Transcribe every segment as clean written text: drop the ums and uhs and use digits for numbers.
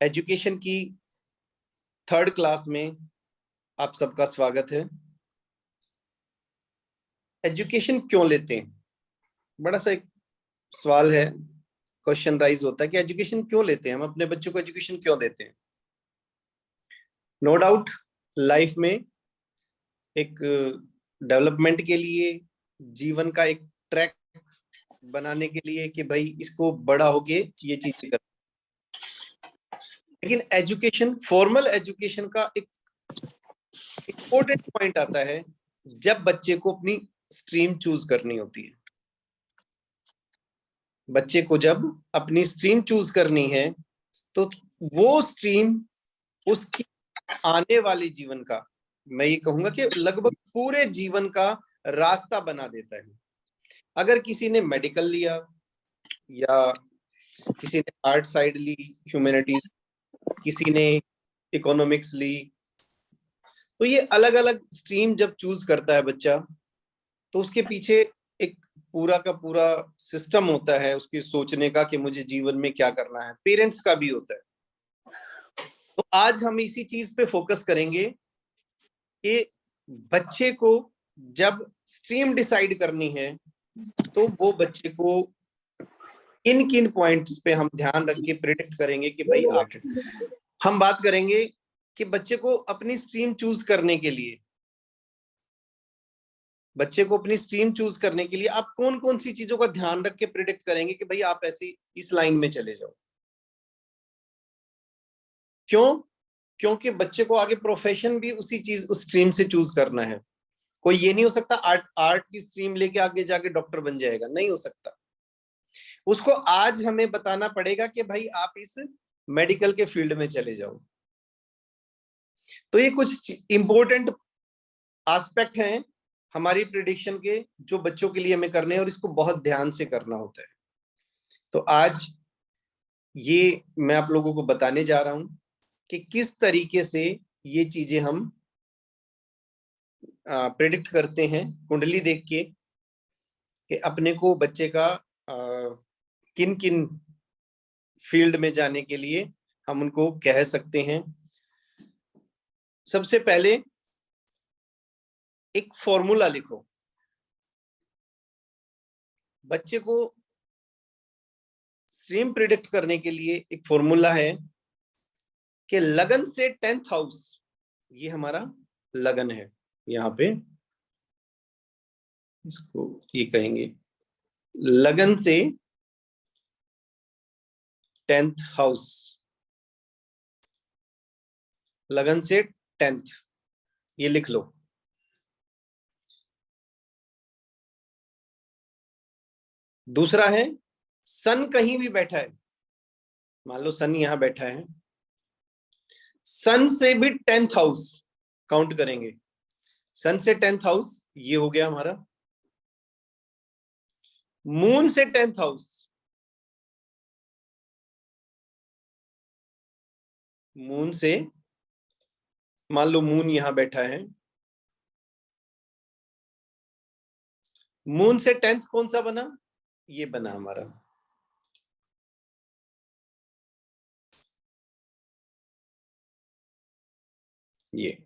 Education की third class में आप सबका स्वागत है। एजुकेशन क्यों लेते हैं? बड़ा सा एक सवाल है, क्वेश्चन राइज होता है कि एजुकेशन क्यों लेते हैं, हम अपने बच्चों को एजुकेशन क्यों देते हैं। नो डाउट लाइफ में एक डेवलपमेंट के लिए, जीवन का एक ट्रैक बनाने के लिए कि भाई इसको बड़ा होके ये चीजें कर। लेकिन एजुकेशन, फॉर्मल एजुकेशन का एक इंपॉर्टेंट पॉइंट आता है जब बच्चे को अपनी स्ट्रीम चूज करनी होती है। बच्चे को जब अपनी स्ट्रीम चूज करनी है तो वो स्ट्रीम उसकी आने वाले जीवन का, मैं ये कहूंगा कि लगभग पूरे जीवन का रास्ता बना देता है। अगर किसी ने मेडिकल लिया या किसी ने आर्ट साइड ली, ह्यूमैनिटीज, किसी ने इकोनॉमिक्स ली, तो ये अलग अलग स्ट्रीम जब चूज करता है बच्चा, तो उसके पीछे एक पूरा का पूरा सिस्टम होता है उसके सोचने का कि मुझे जीवन में क्या करना है। पेरेंट्स का भी होता है। तो आज हम इसी चीज पे फोकस करेंगे कि बच्चे को जब स्ट्रीम डिसाइड करनी है तो वो बच्चे को किन किन पॉइंट्स पे हम ध्यान रख के प्रिडिक्ट करेंगे कि भाई आप, हम बात करेंगे कि बच्चे को अपनी स्ट्रीम चूज करने के लिए, बच्चे को अपनी स्ट्रीम चूज करने के लिए आप कौन कौन सी चीजों का ध्यान रख के प्रिडिक्ट करेंगे कि भाई आप ऐसी इस लाइन में चले जाओ। क्यों? क्योंकि बच्चे को आगे प्रोफेशन भी उसी चीज, उस स्ट्रीम से चूज करना है। कोई ये नहीं हो सकता आर्ट आर्ट की स्ट्रीम लेके आगे जाके डॉक्टर बन जाएगा, नहीं हो सकता। उसको आज हमें बताना पड़ेगा कि भाई आप इस मेडिकल के फील्ड में चले जाओ। तो ये कुछ इंपॉर्टेंट एस्पेक्ट हैं हमारी प्रिडिक्शन के जो बच्चों के लिए हमें करने हैं और इसको बहुत ध्यान से करना होता है। तो आज ये मैं आप लोगों को बताने जा रहा हूं कि किस तरीके से ये चीजें हम प्रिडिक्ट करते हैं कुंडली देख के कि अपने को बच्चे का किन किन फील्ड में जाने के लिए हम उनको कह सकते हैं। सबसे पहले एक फॉर्मूला लिखो। बच्चे को स्ट्रीम प्रिडिक्ट करने के लिए एक फॉर्मूला है कि लगन से 10th हाउस, ये हमारा लगन है, यहां पे इसको ये कहेंगे लगन से 10th हाउस, लगन से 10th, ये लिख लो। दूसरा है सन कहीं भी बैठा है, मान लो सन यहां बैठा है, सन से भी 10th हाउस काउंट करेंगे। सन से 10th हाउस ये हो गया हमारा। मून से 10th हाउस, मून से मान लो मून यहां बैठा है, मून से 10th कौन सा बना? ये बना हमारा। ये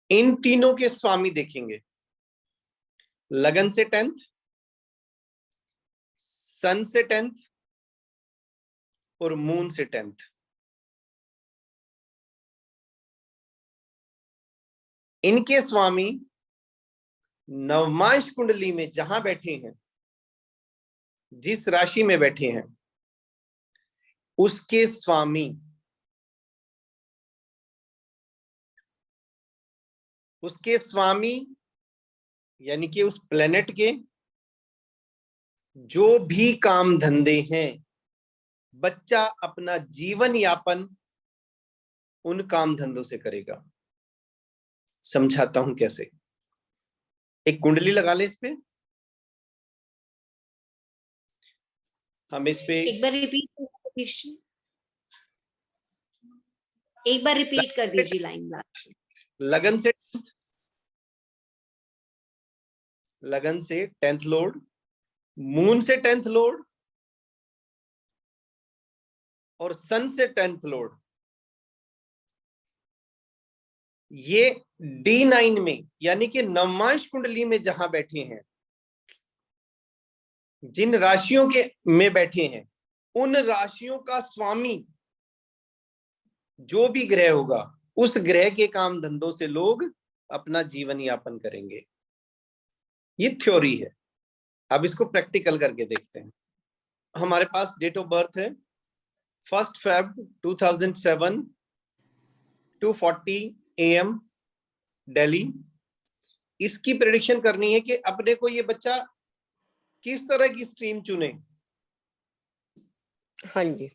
इन तीनों के स्वामी देखेंगे, लगन से 10th, सन से 10th और मून से 10th। इनके स्वामी नवमांश कुंडली में जहां बैठे हैं, जिस राशि में बैठे हैं, उसके स्वामी, उसके स्वामी यानी कि उस प्लेनेट के जो भी काम धंधे हैं, बच्चा अपना जीवन यापन उन काम धंधों से करेगा। समझाता हूं कैसे। एक कुंडली लगा ले इस पे, हम इस पे एक बार रिपीट कर दीजिए लाइन बात। लगन से 10th, लगन से 10th लॉर्ड, मून से 10th लॉर्ड और सन से 10th लॉर्ड, ये D9 में यानी कि नवमांश कुंडली में जहां बैठे हैं, जिन राशियों के में बैठे हैं, उन राशियों का स्वामी जो भी ग्रह होगा, उस ग्रह के काम धंधों से लोग अपना जीवन यापन करेंगे। ये थ्योरी है। अब इसको प्रैक्टिकल करके देखते हैं। हमारे पास डेट ऑफ बर्थ है 1 Feb 2007, 2:40 AM दिल्ली। इसकी प्रेडिक्शन करनी है कि अपने को ये बच्चा किस तरह की स्ट्रीम चुने। हाँ जी।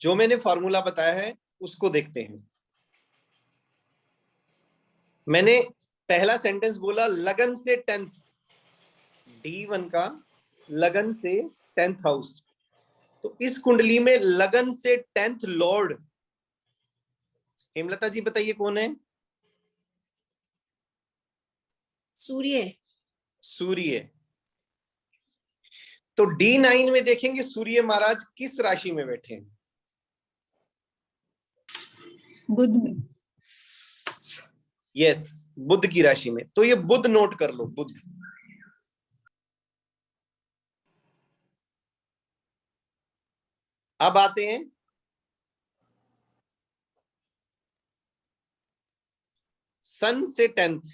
जो मैंने फॉर्मूला बताया है उसको देखते हैं। मैंने पहला सेंटेंस बोला लगन से 10th, D1 का लगन से 10th हाउस। तो इस कुंडली में लगन से 10th लॉर्ड, हेमलता जी बताइए कौन है? सूर्य। सूर्य। तो D9 में देखेंगे सूर्य महाराज किस राशि में बैठे हैं? बुध में। यस, बुध की राशि में। तो ये बुध नोट कर लो, बुध। अब आते हैं सन से 10th,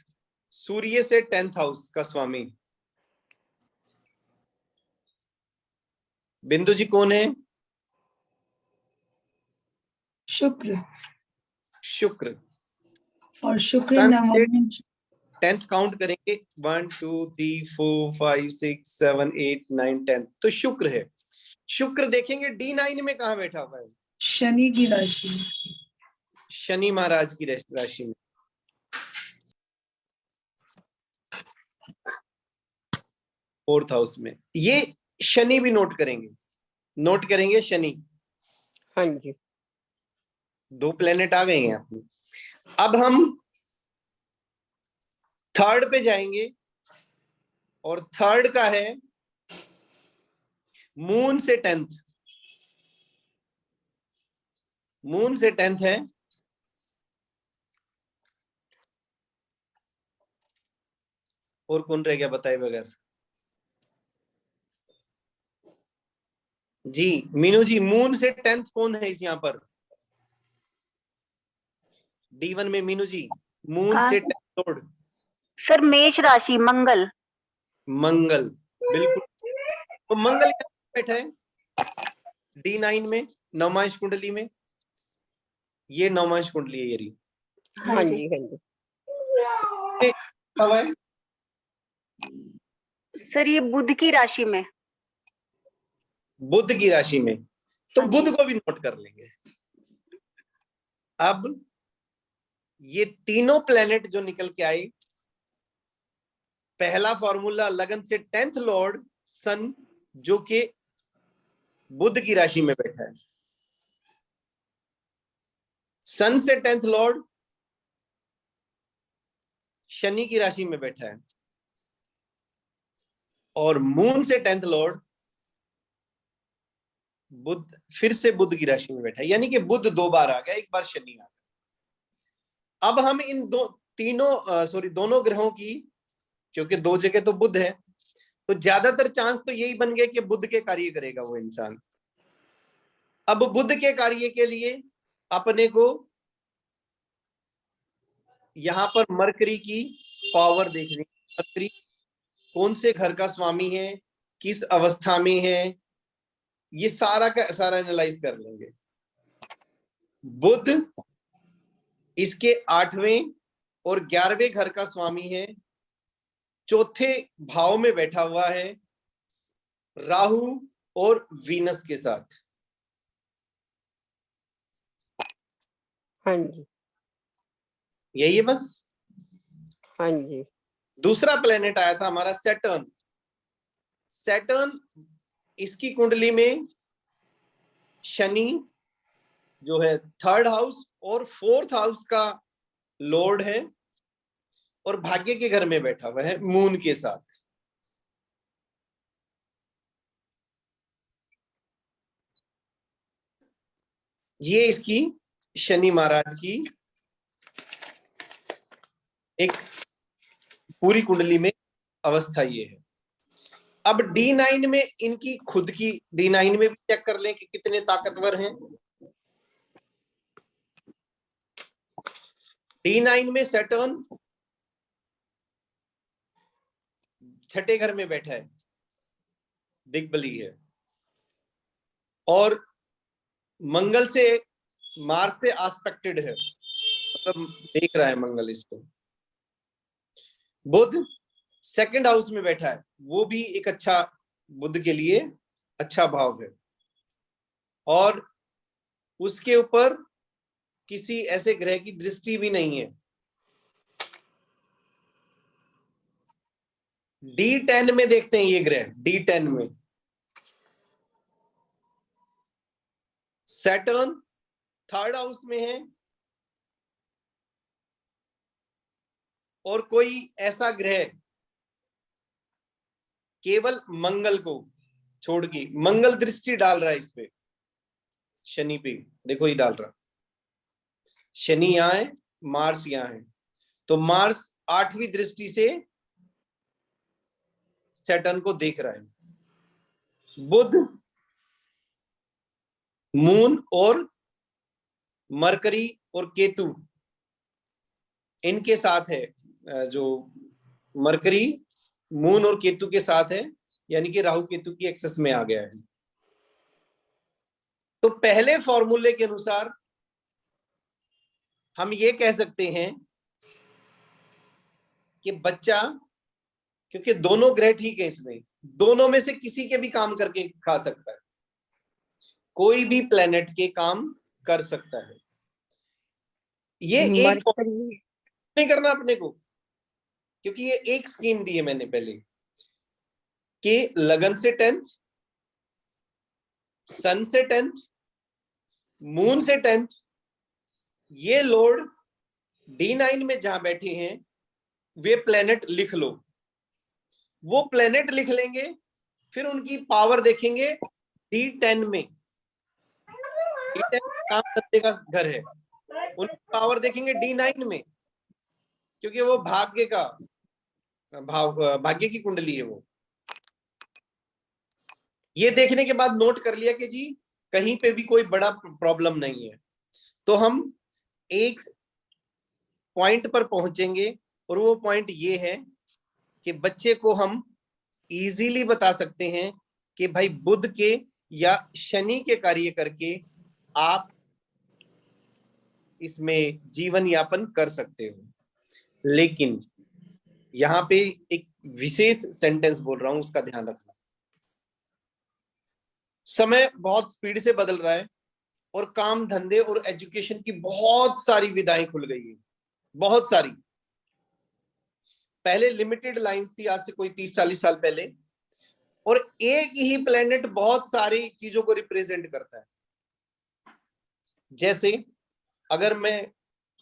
सूर्य से 10th हाउस का स्वामी बिंदु जी कौन है? शुक्र। शुक्र। और शुक्र सन नवमांश 10th काउंट करेंगे 1 2 3 4 5 6 7 8 9 10, तो शुक्र है। शुक्र देखेंगे D9 में कहां बैठा हुआ है? शनि की राशि में। शनि महाराज की राशि में। फोर्थ हाउस में। ये शनि भी नोट करेंगे, नोट करेंगे शनि। हाँ जी। 2 प्लेनेट आ गए हैं अपने। अब हम थर्ड पे जाएंगे और थर्ड का है मून से 10th। मून से 10th है और कौन रह गया बताए बगैर? जी मीनू जी, मून से 10th कौन है इस यहाँ पर D1 में? मीनू जी, मून से 10th लॉर्ड। सर मेष राशि, मंगल। मंगल, बिल्कुल। तो मंगल यहाँ बैठा है D9 में, नवमांश कुंडली में। ये नवमांश कुंडली है, ये रही। हाँ जी। हाँ जी। हवा है सर ये बुध की राशि में। बुध की राशि में, तो हाँ जी। बुध को भी नोट कर लेंगे। अब ये तीनों प्लेनेट जो निकल के आए, पहला फॉर्मूला लगन से 10th लॉर्ड सन जो कि बुध की राशि में बैठा है। सन से 10th लॉर्ड शनि की राशि में बैठा है और मून से 10th लॉर्ड बुध, फिर से बुध की राशि में बैठा है। यानी कि बुध 2 बार आ गया, एक बार शनि आ गया। अब हम इन दोनों ग्रहों की, क्योंकि 2 जगह तो बुध है, तो ज्यादातर चांस तो यही बन गए कि बुध के कार्य करेगा वो इंसान। अब बुध के कार्य के लिए अपने को यहां पर मरकरी की पावर देखनी। मरकरी कौन से घर का स्वामी है, किस अवस्था में है, ये सारा का सारा एनालाइज कर लेंगे। बुध इसके 8वें और 11वें घर का स्वामी है, चौथे भाव में बैठा हुआ है राहु और वीनस के साथ। हाँ जी। यही है बस। हाँ जी। दूसरा प्लेनेट आया था हमारा सैटर्न। सैटर्न इसकी कुंडली में शनि जो है 3rd हाउस और 4th हाउस का लॉर्ड है और भाग्य के घर में बैठा हुआ है मून के साथ। ये इसकी शनि महाराज की एक पूरी कुंडली में अवस्था ये है। अब D9 में इनकी खुद की, D9 में भी चेक कर लें कि कितने ताकतवर हैं। D9 में सैटर्न छठे घर में बैठा है, दिग्बली है, और मंगल से, मार्स से आस्पेक्टेड है, मतलब देख रहा है मंगल इसको। बुध सेकंड हाउस में बैठा है, वो भी एक अच्छा, बुध के लिए अच्छा भाव है, और उसके ऊपर किसी ऐसे ग्रह की दृष्टि भी नहीं है। D10 में देखते हैं ये ग्रह, D10 में सैटर्न थर्ड हाउस में है, और कोई ऐसा ग्रह केवल मंगल को छोड़ के, मंगल दृष्टि डाल रहा है इस पे, शनि पे, देखो ये डाल रहा, शनि यहां है, मार्स यहां है, तो मार्स 8वीं दृष्टि से सैटर्न को देख रहा है। बुध, मून और मरकरी और केतु इनके साथ है, जो मरकरी मून और केतु के साथ है, यानी कि राहु केतु की एक्सेस में आ गया है। तो पहले फॉर्मूले के अनुसार हम ये कह सकते हैं कि बच्चा, क्योंकि दोनों ग्रह ठीक है इसमें, दोनों में से किसी के भी काम करके खा सकता है, कोई भी प्लेनेट के काम कर सकता है। ये एक नहीं करना अपने को, क्योंकि ये एक स्कीम दी है मैंने पहले कि लगन से 10th, सन से 10th, मून से 10th, ये लॉर्ड D9 में जहां बैठे हैं वे प्लेनेट लिख लो। वो प्लेनेट लिख लेंगे, फिर उनकी पावर देखेंगे D10 में, D10 काम करने का घर है, उनकी पावर देखेंगे D9 में, क्योंकि वो भाग्य का भाव, भाग्य की कुंडली है वो। ये देखने के बाद नोट कर लिया कि जी कहीं पे भी कोई बड़ा प्रॉब्लम नहीं है, तो हम एक पॉइंट पर पहुंचेंगे, और वो पॉइंट ये है कि बच्चे को हम इजीली बता सकते हैं कि भाई बुध के या शनि के कार्य करके आप इसमें जीवन यापन कर सकते हो। लेकिन यहां पे एक विशेष सेंटेंस बोल रहा हूं, उसका ध्यान रखना। समय बहुत स्पीड से बदल रहा है, और काम धंधे और एजुकेशन की बहुत सारी विधाएं खुल गई है, बहुत सारी। पहले लिमिटेड लाइंस थी, आज से कोई 30-40 साल पहले, और एक ही प्लेनेट बहुत सारी चीजों को रिप्रेजेंट करता है। जैसे अगर मैं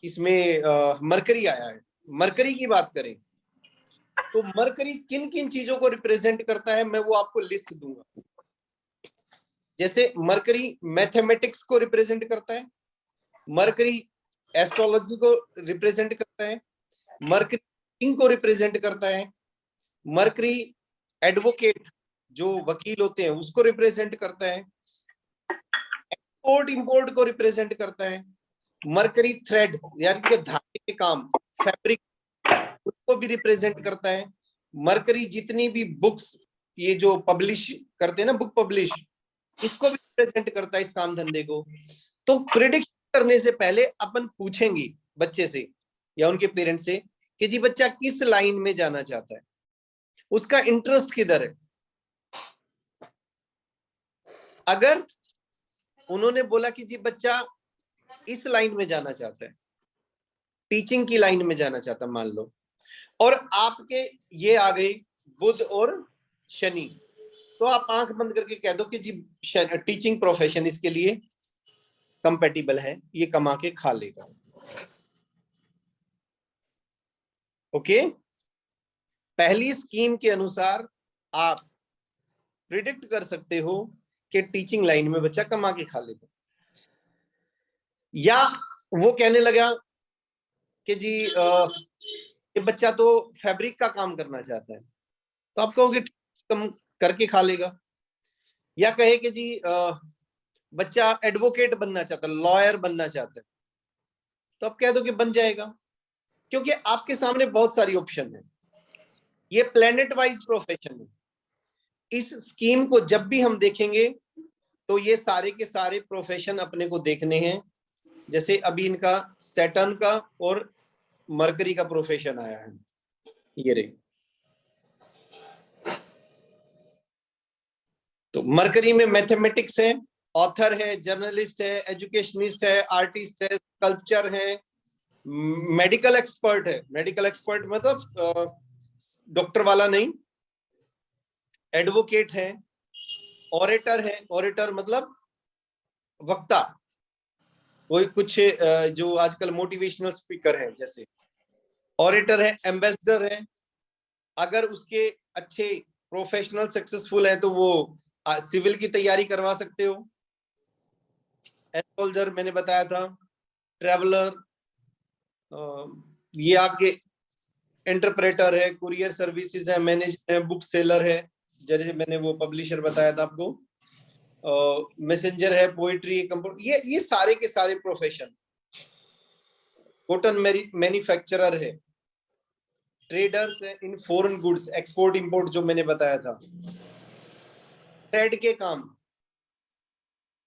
इसमें मरकरी आया है, मरकरी की बात करें तो मरकरी किन किन चीजों को रिप्रेजेंट करता है, मैं वो आपको लिस्ट दूंगा। जैसे मरकरी मैथमेटिक्स को रिप्रेजेंट करता है, मरकरी एस्ट्रोलॉजी को रिप्रेजेंट करता है, मरकरी को रिप्रेजेंट करता है, मरकरी एडवोकेट जो वकील होते हैं उसको रिप्रेजेंट करता है, एक्सपोर्ट इंपोर्ट को रिप्रेजेंट करता है, मरकरी थ्रेड यानी कि धागे के काम, फैब्रिक, उसको भी रिप्रेजेंट करता है। मरकरी जितनी भी बुक्स ये जो पब्लिश करते हैं ना, बुक पब्लिश, इसको भी रिप्रेजेंट करता है, इस काम धंधे को। तो प्रिडिक्शन करने से पहले अपन पूछेंगे बच्चे से या उनके पेरेंट्स से कि जी बच्चा किस लाइन में जाना चाहता है, उसका इंटरेस्ट किधर है। अगर उन्होंने बोला कि जी बच्चा इस लाइन में जाना चाहता है, टीचिंग की लाइन में जाना चाहता, मान लो, और आपके ये आ गई बुध और शनि, तो आप आंख बंद करके कह दो कि जी टीचिंग प्रोफेशन इसके लिए कंपेटिबल है, ये कमा के खा लेगा। ओके, पहली स्कीम के अनुसार आप प्रिडिक्ट कर सकते हो कि टीचिंग लाइन में बच्चा कमा के खा लेगा। या वो कहने लगा कि जी ये बच्चा तो फैब्रिक का काम करना चाहता है, तो आप कहोगे कम करके खा लेगा। या कहे कि जी बच्चा एडवोकेट बनना चाहता है, लॉयर बनना चाहता है, तो आप कह दो कि बन जाएगा, क्योंकि आपके सामने बहुत सारी ऑप्शन है। ये प्लेनेट वाइज प्रोफेशन है। इस स्कीम को जब भी हम देखेंगे तो ये सारे के सारे प्रोफेशन अपने को देखने हैं। जैसे अभी इनका सैटर्न का और मरकरी का प्रोफेशन आया है, ये रे। तो मरकरी में मैथमेटिक्स है, ऑथर है, जर्नलिस्ट है, एजुकेशनिस्ट है, आर्टिस्ट है, स्कल्पचर है, मेडिकल एक्सपर्ट है। मेडिकल एक्सपर्ट मतलब डॉक्टर वाला नहीं, एडवोकेट है, ऑरेटर है। ऑरेटर मतलब वक्ता, कोई कुछ जो आजकल मोटिवेशनल स्पीकर है जैसे, ऑरेटर है, एम्बेसडर है। अगर उसके अच्छे प्रोफेशनल सक्सेसफुल है तो वो सिविल की तैयारी करवा सकते हो। एस्ट्रोलॉजर मैंने बताया था, ट्रैवलर, ये आपके इंटरप्रेटर है, कुरियर सर्विसेज है, मैनेजर है, बुक सेलर है, जैसे मैंने वो पब्लिशर बताया था आपको, मैसेंजर है, पोइट्री कंपोज, ये सारे के सारे प्रोफेशन। कॉटन मैन्युफैक्चरर है, ट्रेडर्स है in foreign goods, export import जो मैंने बताया था, ट्रेड के काम,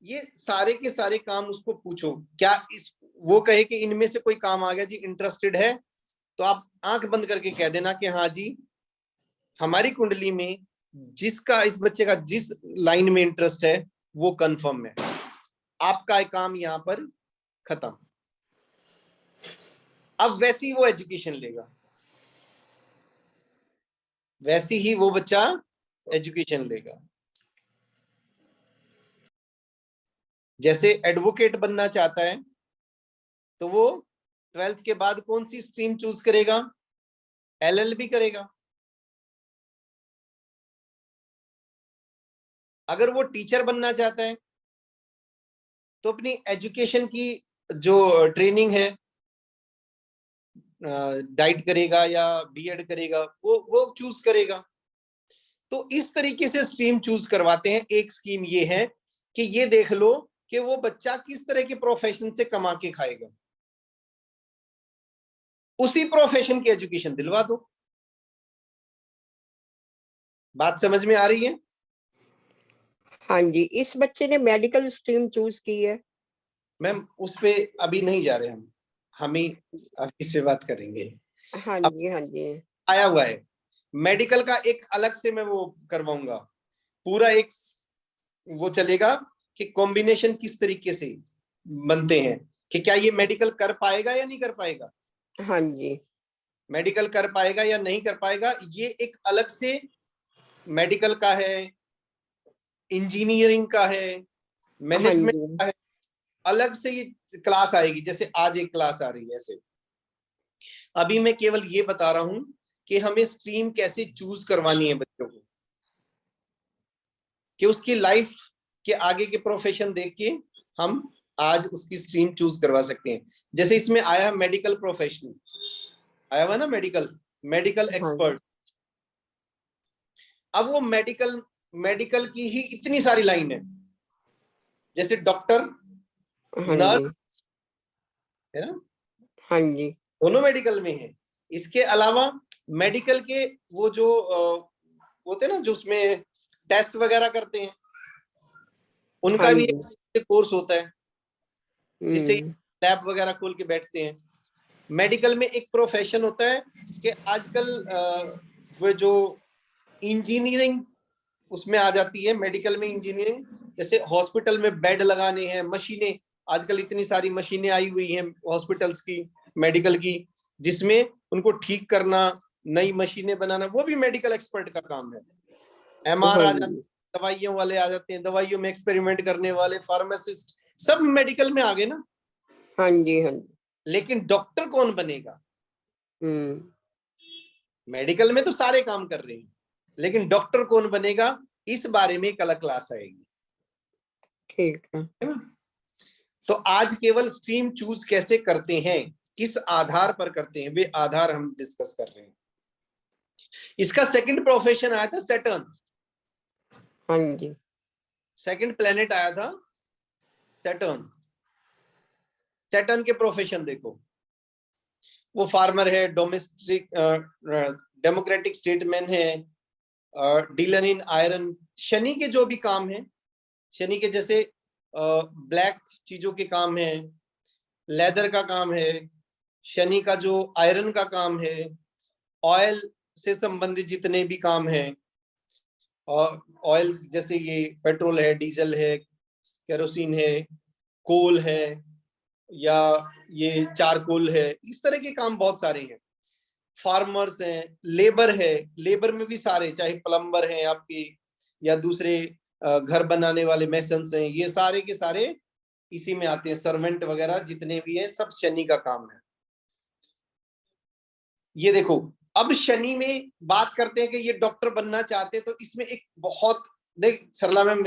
ये सारे के सारे काम उसको पूछो क्या इस, वो कहे कि इनमें से कोई काम आ गया जी, इंटरेस्टेड है, तो आप आंख बंद करके कह देना कि हाँ जी, हमारी कुंडली में जिसका, इस बच्चे का जिस लाइन में इंटरेस्ट है वो कंफर्म है। आपका काम यहां पर खत्म। अब वैसी वो एजुकेशन लेगा, वैसी ही वो बच्चा एजुकेशन लेगा। जैसे एडवोकेट बनना चाहता है तो वो 12th के बाद कौन सी स्ट्रीम चूज करेगा? LLB करेगा। अगर वो टीचर बनना चाहता है तो अपनी एजुकेशन की जो ट्रेनिंग है, डाइट करेगा या बीएड करेगा, वो चूज करेगा। तो इस तरीके से स्ट्रीम चूज करवाते हैं। एक स्कीम ये है कि ये देख लो कि वो बच्चा किस तरह के प्रोफेशन से कमा के खाएगा, उसी प्रोफेशन की एजुकेशन दिलवा दो। बात समझ में आ रही है? हाँ जी, इस बच्चे ने मेडिकल स्ट्रीम चूज की है। मैम उस पे अभी नहीं जा रहे हम ही अभी से बात करेंगे। हाँ जी, हाँ जी, आया हुआ है मेडिकल का, एक अलग से मैं वो करवाऊंगा, पूरा एक वो चलेगा कि कॉम्बिनेशन किस तरीके से बनते हैं, कि क्या ये मेडिकल कर पाएगा या नहीं कर पाएगा, हाँ जी, मेडिकल कर पाएगा या नहीं कर पाएगा। ये एक अलग से मेडिकल का है, इंजीनियरिंग का है, हाँ मैनेजमेंट जी, का है, अलग से ये क्लास आएगी। जैसे आज एक क्लास आ रही है ऐसे। अभी मैं केवल ये बता रहा हूं कि हमें स्ट्रीम कैसे चूज करवानी है बच्चों को, कि उसकी लाइफ के आगे के प्रोफेशन देख के हम आज उसकी स्ट्रीम चूज करवा सकते हैं। जैसे इसमें आया मेडिकल प्रोफेशनल, आया हुआ ना, मेडिकल हाँ एक्सपर्ट। अब वो मेडिकल की ही इतनी सारी लाइन है, जैसे डॉक्टर, हाँ जी, नर्स, है ना, हाँ जी, दोनों मेडिकल में है। इसके अलावा मेडिकल के वो जो होते हैं ना, जो उसमें टेस्ट वगैरह करते हैं, उनका हाँ भी जी, एक कोर्स होता है जिससे हम्म, लैब वगैरह खोल के बैठते हैं। मेडिकल में एक प्रोफेशन होता है कि आजकल वो जो इंजीनियरिंग उसमें आ जाती है, मेडिकल में इंजीनियरिंग, जैसे हॉस्पिटल में बेड लगाने हैं, मशीनें, आजकल इतनी सारी मशीनें आई हुई हैं हॉस्पिटल्स की, मेडिकल की, जिसमें उनको ठीक करना, नई मशीनें बनाना, वो भी मेडिकल एक्सपर्ट का काम है। MR हाँ आ जाते जी, हैं, दवाइयों वाले आ जाते हैं, दवाइयों में एक्सपेरिमेंट करने वाले, फार्मासिस्ट, सब मेडिकल में आ गए ना। हाँ जी, हाँ जी, लेकिन डॉक्टर कौन बनेगा? हम्म, मेडिकल में तो सारे काम कर रहे हैं, लेकिन डॉक्टर कौन बनेगा, इस बारे में एक अलग क्लास आएगी, ठीक है। है ना? तो आज केवल स्ट्रीम चूज कैसे करते हैं, किस आधार पर करते हैं, वे आधार हम डिस्कस कर रहे हैं। इसका सेकंड प्रोफेशन आया था सैटर्न, हाँ जी, सेकंड प्लेनेट आया था सैटर्न। सैटर्न के प्रोफेशन देखो, वो फार्मर है, डोमेस्टिक डेमोक्रेटिक स्टेटमैन है, डीलर इन आयरन। शनि के जो भी काम है, शनि के जैसे ब्लैक चीजों के काम है, लेदर का काम है, शनि का जो आयरन का काम है, ऑयल से संबंधित जितने भी काम है, और ऑयल जैसे ये पेट्रोल है, डीजल है, केरोसिन है, कोल है, या ये चारकोल है, इस तरह के काम बहुत सारे हैं। फार्मर्स हैं, लेबर है, लेबर में भी सारे, चाहे प्लम्बर हैं आपके या दूसरे घर बनाने वाले मेसन्स हैं, ये सारे के सारे इसी में आते हैं। सर्वेंट वगैरह जितने भी हैं सब शनि का काम है। ये देखो, अब शनि में बात करते हैं कि ये डॉक्टर बनना चाहते हैं, तो इसमें एक बहुत, देख सरला मैम,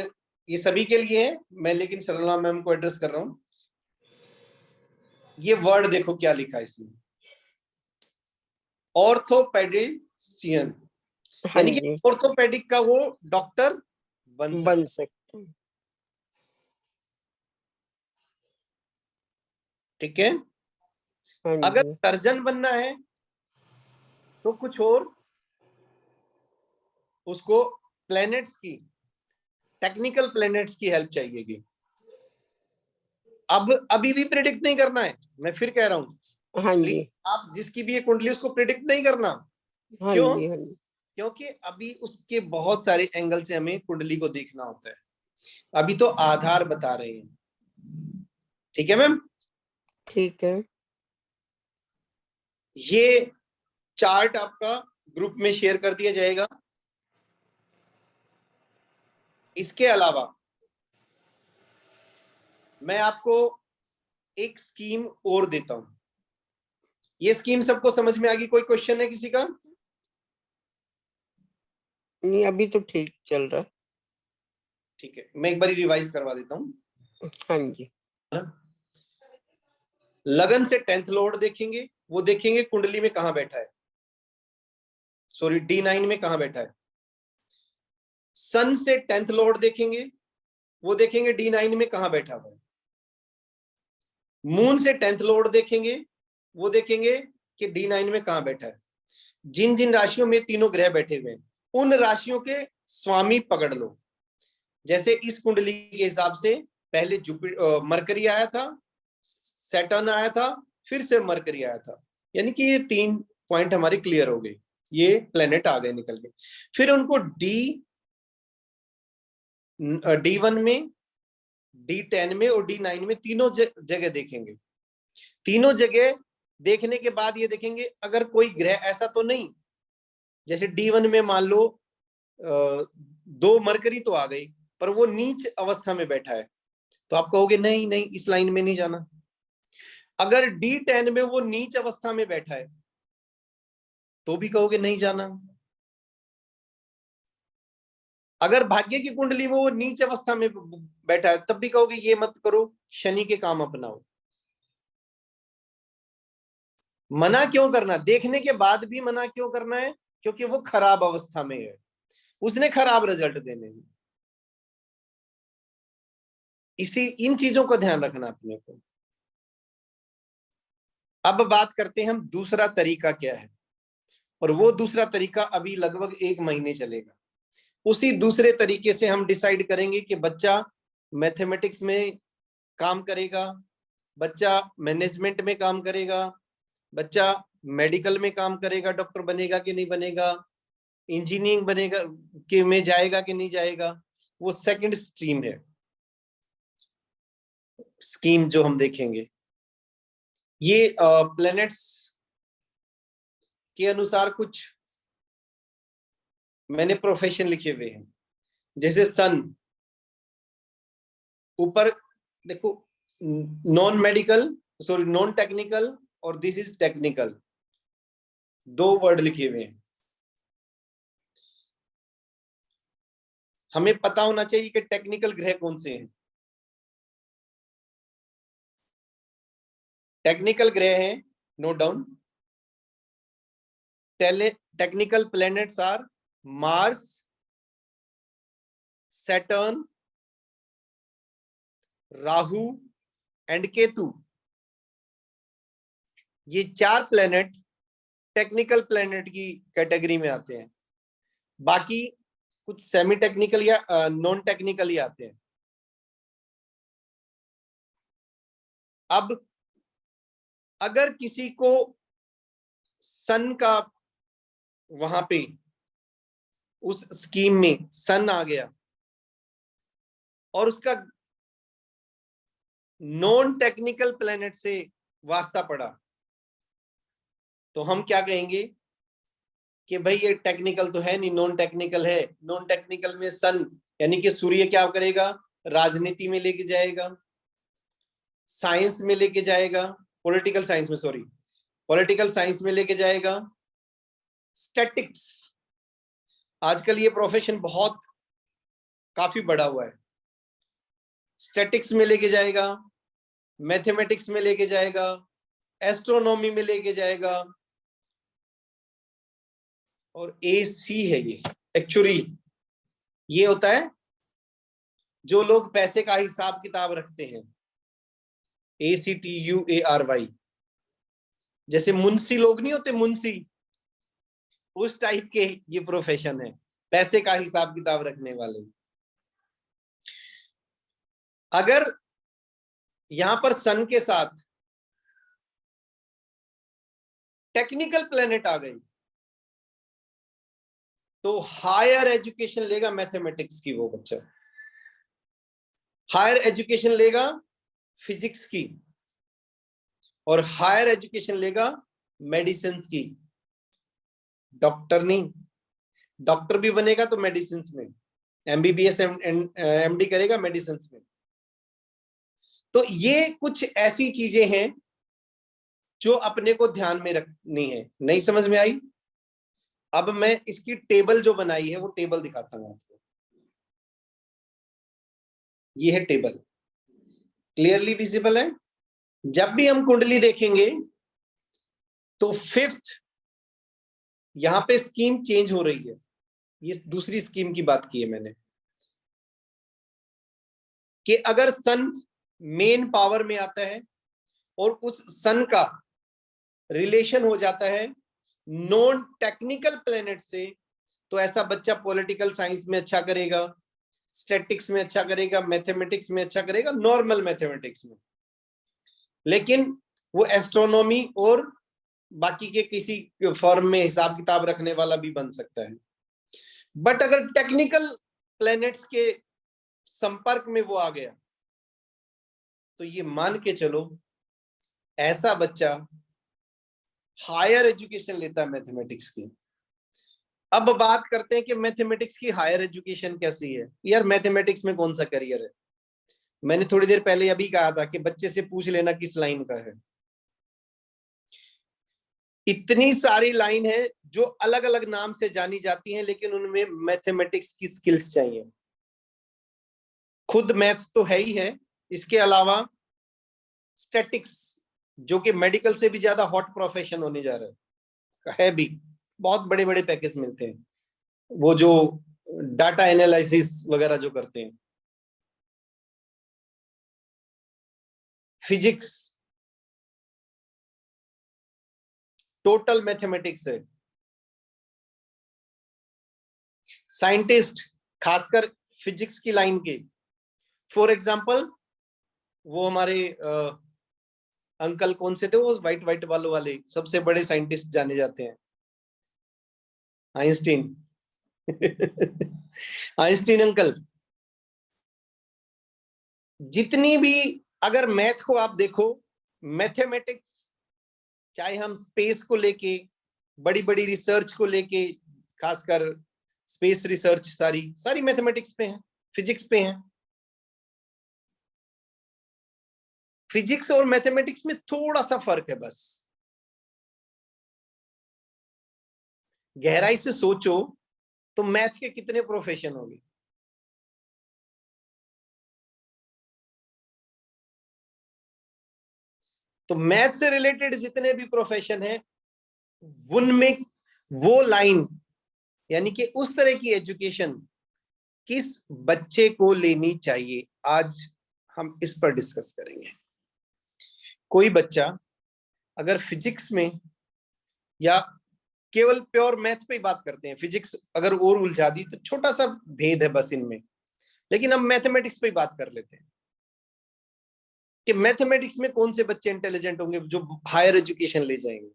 ये सभी के लिए है, मैं लेकिन सरला मैम को एड्रेस कर रहा हूं। ये वर्ड देखो क्या लिखा है इसमें, ऑर्थोपेडिशियन, हाँ यानी कि जी, ऑर्थोपेडिक का वो डॉक्टर बन सकता बन है। सकते हैं। ठीक है। हाँ अगर जी, सर्जन बनना है तो कुछ और उसको प्लैनेट्स की, टेक्निकल प्लैनेट्स की हेल्प चाहिएगी। अब अभी भी प्रिडिक्ट नहीं करना है, मैं फिर कह रहा हूं, हाँ प्लीज जी, आप जिसकी भी ये कुंडली उसको प्रिडिक्ट नहीं करना। हाँ क्यों? जी, हाँ जी, क्योंकि अभी उसके बहुत सारे एंगल से हमें कुंडली को देखना होता है, अभी तो आधार बता रहे हैं। ठीक है मैम। ठीक है। ये चार्ट आपका ग्रुप में शेयर कर दिया जाएगा। इसके अलावा मैं आपको एक स्कीम और देता हूं। ये स्कीम सबको समझ में आ गई? कोई क्वेश्चन है किसी का? नहीं, अभी तो ठीक चल रहा ठीक है, मैं एक बार रिवाइज करवा देता हूं। है। हाँ जी, लगन से 10th लॉर्ड देखेंगे, वो देखेंगे कुंडली में कहां बैठा है, सॉरी D9 में कहां बैठा है। सन से 10th लॉर्ड देखेंगे, वो देखेंगे D9 में कहां बैठा हुआ है। मून से 10th लॉर्ड देखेंगे, वो देखेंगे कि D9 में कहां बैठा है। जिन जिन राशियों में तीनों ग्रह बैठे हुए हैं, उन राशियों के स्वामी पकड़ लो। जैसे इस कुंडली के हिसाब से पहले मरकरी आया था, सैटर्न आया था, फिर से मरकरी आया था, यानी कि ये 3 पॉइंट हमारे क्लियर हो गए, ये प्लेनेट आ गए निकल के। फिर उनको D1 में, D10 में और D9 में तीनों जगह देखेंगे। तीनों जगह देखने के बाद ये देखेंगे अगर कोई ग्रह ऐसा तो नहीं, जैसे D1 में मान लो 2 मरकरी तो आ गई पर वो नीच अवस्था में बैठा है, तो आप कहोगे नहीं नहीं इस लाइन में नहीं जाना। अगर D10 में वो नीच अवस्था में बैठा है तो भी कहोगे नहीं जाना। अगर भाग्य की कुंडली में वो नीच अवस्था में बैठा है तब भी कहोगे ये मत करो, शनि के काम अपनाओ। मना क्यों करना, देखने के बाद भी मना क्यों करना है? क्योंकि वो खराब अवस्था में है, उसने खराब रिजल्ट देने हैं। इन चीजों को ध्यान रखना अपने को। अब बात करते हैं हम दूसरा तरीका क्या है, और वो दूसरा तरीका अभी लगभग 1 महीने चलेगा। उसी दूसरे तरीके से हम डिसाइड करेंगे कि बच्चा मैथमेटिक्स में काम करेगा, बच्चा मैनेजमेंट में काम करेगा, बच्चा मेडिकल में काम करेगा, डॉक्टर बनेगा कि नहीं बनेगा, इंजीनियरिंग बनेगा कि में जाएगा कि नहीं जाएगा। वो सेकंड स्ट्रीम है, स्कीम जो हम देखेंगे। ये प्लैनेट्स के अनुसार कुछ मैंने प्रोफेशन लिखे हुए हैं। जैसे सन ऊपर देखो, non medical, sorry non technical और दिस इज टेक्निकल, 2 वर्ड लिखे हुए हैं। हमें पता होना चाहिए कि टेक्निकल ग्रह कौन से हैं। टेक्निकल ग्रह हैं, note down. Technical planets are Mars, Saturn, Rahu and Ketu. ये 4 प्लैनेट टेक्निकल प्लैनेट की कैटेगरी में आते हैं, बाकी कुछ सेमी टेक्निकल या नॉन टेक्निकल ही आते हैं। अब अगर किसी को सन का वहां पे उस स्कीम में सन आ गया और उसका नॉन टेक्निकल प्लैनेट से वास्ता पड़ा, तो हम क्या कहेंगे कि भाई ये टेक्निकल तो है नहीं, नॉन टेक्निकल है। नॉन टेक्निकल में सन यानी कि सूर्य क्या करेगा, राजनीति में लेके जाएगा, साइंस में लेके जाएगा, पॉलिटिकल साइंस में, सॉरी पॉलिटिकल साइंस में लेके जाएगा, स्टैटिक्स, आजकल ये प्रोफेशन बहुत काफी बढ़ा हुआ है, स्टैटिक्स में लेके जाएगा, मैथमेटिक्स में लेके जाएगा, एस्ट्रोनॉमी में लेके जाएगा। और AC है ये, एक्चुअली ये होता है जो लोग पैसे का हिसाब किताब रखते हैं, ACTUARY। जैसे मुंशी लोग नहीं होते, मुंशी, उस टाइप के ये प्रोफेशन है, पैसे का हिसाब किताब रखने वाले। अगर यहां पर सन के साथ टेक्निकल प्लेनेट आ गई तो हायर एजुकेशन लेगा मैथमेटिक्स की वो बच्चा, हायर एजुकेशन लेगा फिजिक्स की, और हायर एजुकेशन लेगा मेडिसिन की। डॉक्टर नहीं, डॉक्टर भी बनेगा तो मेडिसिन में, MBBS MD करेगा मेडिसिन में। तो ये कुछ ऐसी चीजें हैं जो अपने को ध्यान में रखनी है। नहीं समझ में आई? अब मैं इसकी टेबल जो बनाई है वो टेबल दिखाता हूं आपको। ये है टेबल, क्लियरली विजिबल है। जब भी हम कुंडली देखेंगे तो 5th यहां पे स्कीम चेंज हो रही है, ये दूसरी स्कीम की बात की है मैंने, कि अगर सन मेन पावर में आता है और उस सन का रिलेशन हो जाता है नॉन टेक्निकल प्लेनेट से, तो ऐसा बच्चा पॉलिटिकल साइंस में अच्छा करेगा, स्टैटिक्स में अच्छा करेगा, मैथमेटिक्स में अच्छा करेगा, नॉर्मल मैथमेटिक्स में। लेकिन वो एस्ट्रोनॉमी और बाकी के किसी फॉर्म में हिसाब किताब रखने वाला भी बन सकता है। बट अगर टेक्निकल प्लैनेट्स के संपर्क में वो आ गया तो ये मान के चलो ऐसा बच्चा हायर एजुकेशन लेता है मैथमेटिक्स की। अब बात करते हैं कि मैथमेटिक्स की हायर एजुकेशन कैसी है। यार मैथमेटिक्स में कौन सा करियर है? मैंने थोड़ी देर पहले अभी कहा था कि बच्चे से पूछ लेना किस लाइन का है। इतनी सारी लाइन है जो अलग अलग नाम से जानी जाती हैं, लेकिन उनमें मैथमेटिक्स की स्किल्स चाहिए। खुद मैथ तो है ही है, इसके अलावा स्टैटिक्स, जो कि मेडिकल से भी ज्यादा हॉट प्रोफेशन होने जा रहा है भी, बहुत बड़े बड़े पैकेज मिलते हैं, वो जो डाटा एनालिसिस वगैरह जो करते हैं। फिजिक्स टोटल मैथमेटिक्स है। साइंटिस्ट खासकर फिजिक्स की लाइन के, फॉर एग्जांपल वो हमारे अंकल कौन से थे, वो व्हाइट व्हाइट बालों वाले सबसे बड़े साइंटिस्ट जाने जाते हैं, आइंस्टीन। आइंस्टीन अंकल, जितनी भी अगर मैथ को आप देखो, मैथमेटिक्स, चाहे हम स्पेस को लेके बड़ी बड़ी रिसर्च को लेके, खासकर स्पेस रिसर्च सारी सारी मैथमेटिक्स पे है, फिजिक्स पे है। फिजिक्स और मैथमेटिक्स में थोड़ा सा फर्क है बस। गहराई से सोचो तो मैथ के कितने प्रोफेशन होंगे? तो मैथ से रिलेटेड जितने भी प्रोफेशन है उनमें वो लाइन यानी कि उस तरह की एजुकेशन किस बच्चे को लेनी चाहिए, आज हम इस पर डिस्कस करेंगे। कोई बच्चा अगर फिजिक्स में या केवल प्योर मैथ पे ही बात करते हैं, फिजिक्स अगर और उलझा दी तो छोटा सा भेद है बस इनमें, लेकिन हम मैथमेटिक्स पे ही बात कर लेते हैं कि मैथमेटिक्स में कौन से बच्चे इंटेलिजेंट होंगे जो हायर एजुकेशन ले जाएंगे।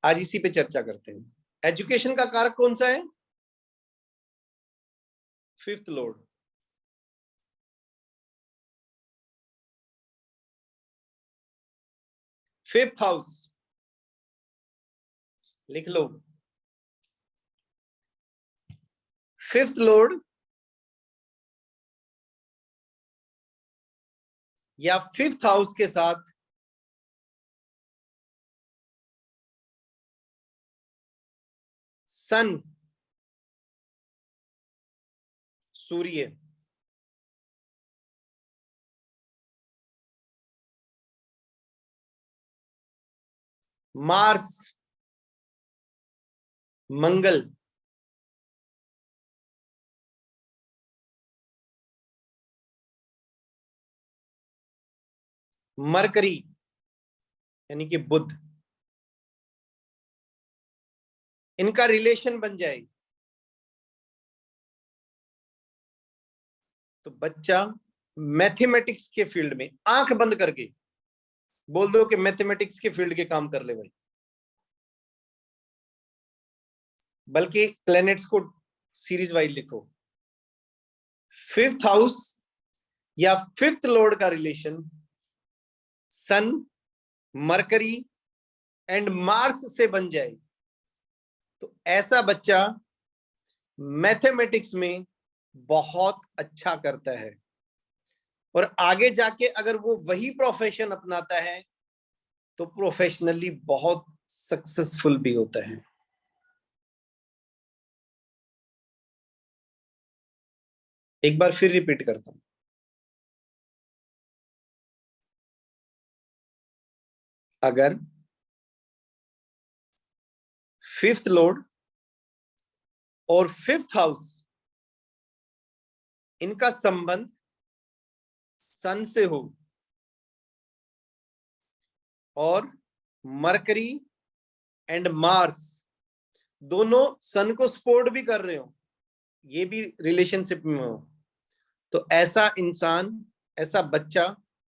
आज इसी पे चर्चा करते हैं। एजुकेशन का कारक कौन सा है? Fifth Lord. फिफ्थ हाउस लिख लो। फिफ्थ लॉर्ड या फिफ्थ हाउस के साथ सन, सूर्य, मार्स, मंगल, मरकरी यानी कि बुध, इनका रिलेशन बन जाए तो बच्चा मैथमेटिक्स के फील्ड में आंख बंद करके बोल दो कि मैथमेटिक्स के फील्ड के काम कर ले भाई। बल्कि प्लैनेट्स को सीरीज वाइज लिखो। फिफ्थ हाउस या फिफ्थ लॉर्ड का relation sun, Mercury and Mars से बन जाए तो ऐसा बच्चा मैथमेटिक्स में बहुत अच्छा करता है और आगे जाके अगर वो वही प्रोफेशन अपनाता है तो प्रोफेशनली बहुत सक्सेसफुल भी होता है। एक बार फिर रिपीट करता हूं। अगर फिफ्थ लॉर्ड और फिफ्थ हाउस इनका संबंध सन से हो और मरकरी एंड मार्स दोनों सन को सपोर्ट भी कर रहे हो, ये भी रिलेशनशिप में हो, तो ऐसा इंसान, ऐसा बच्चा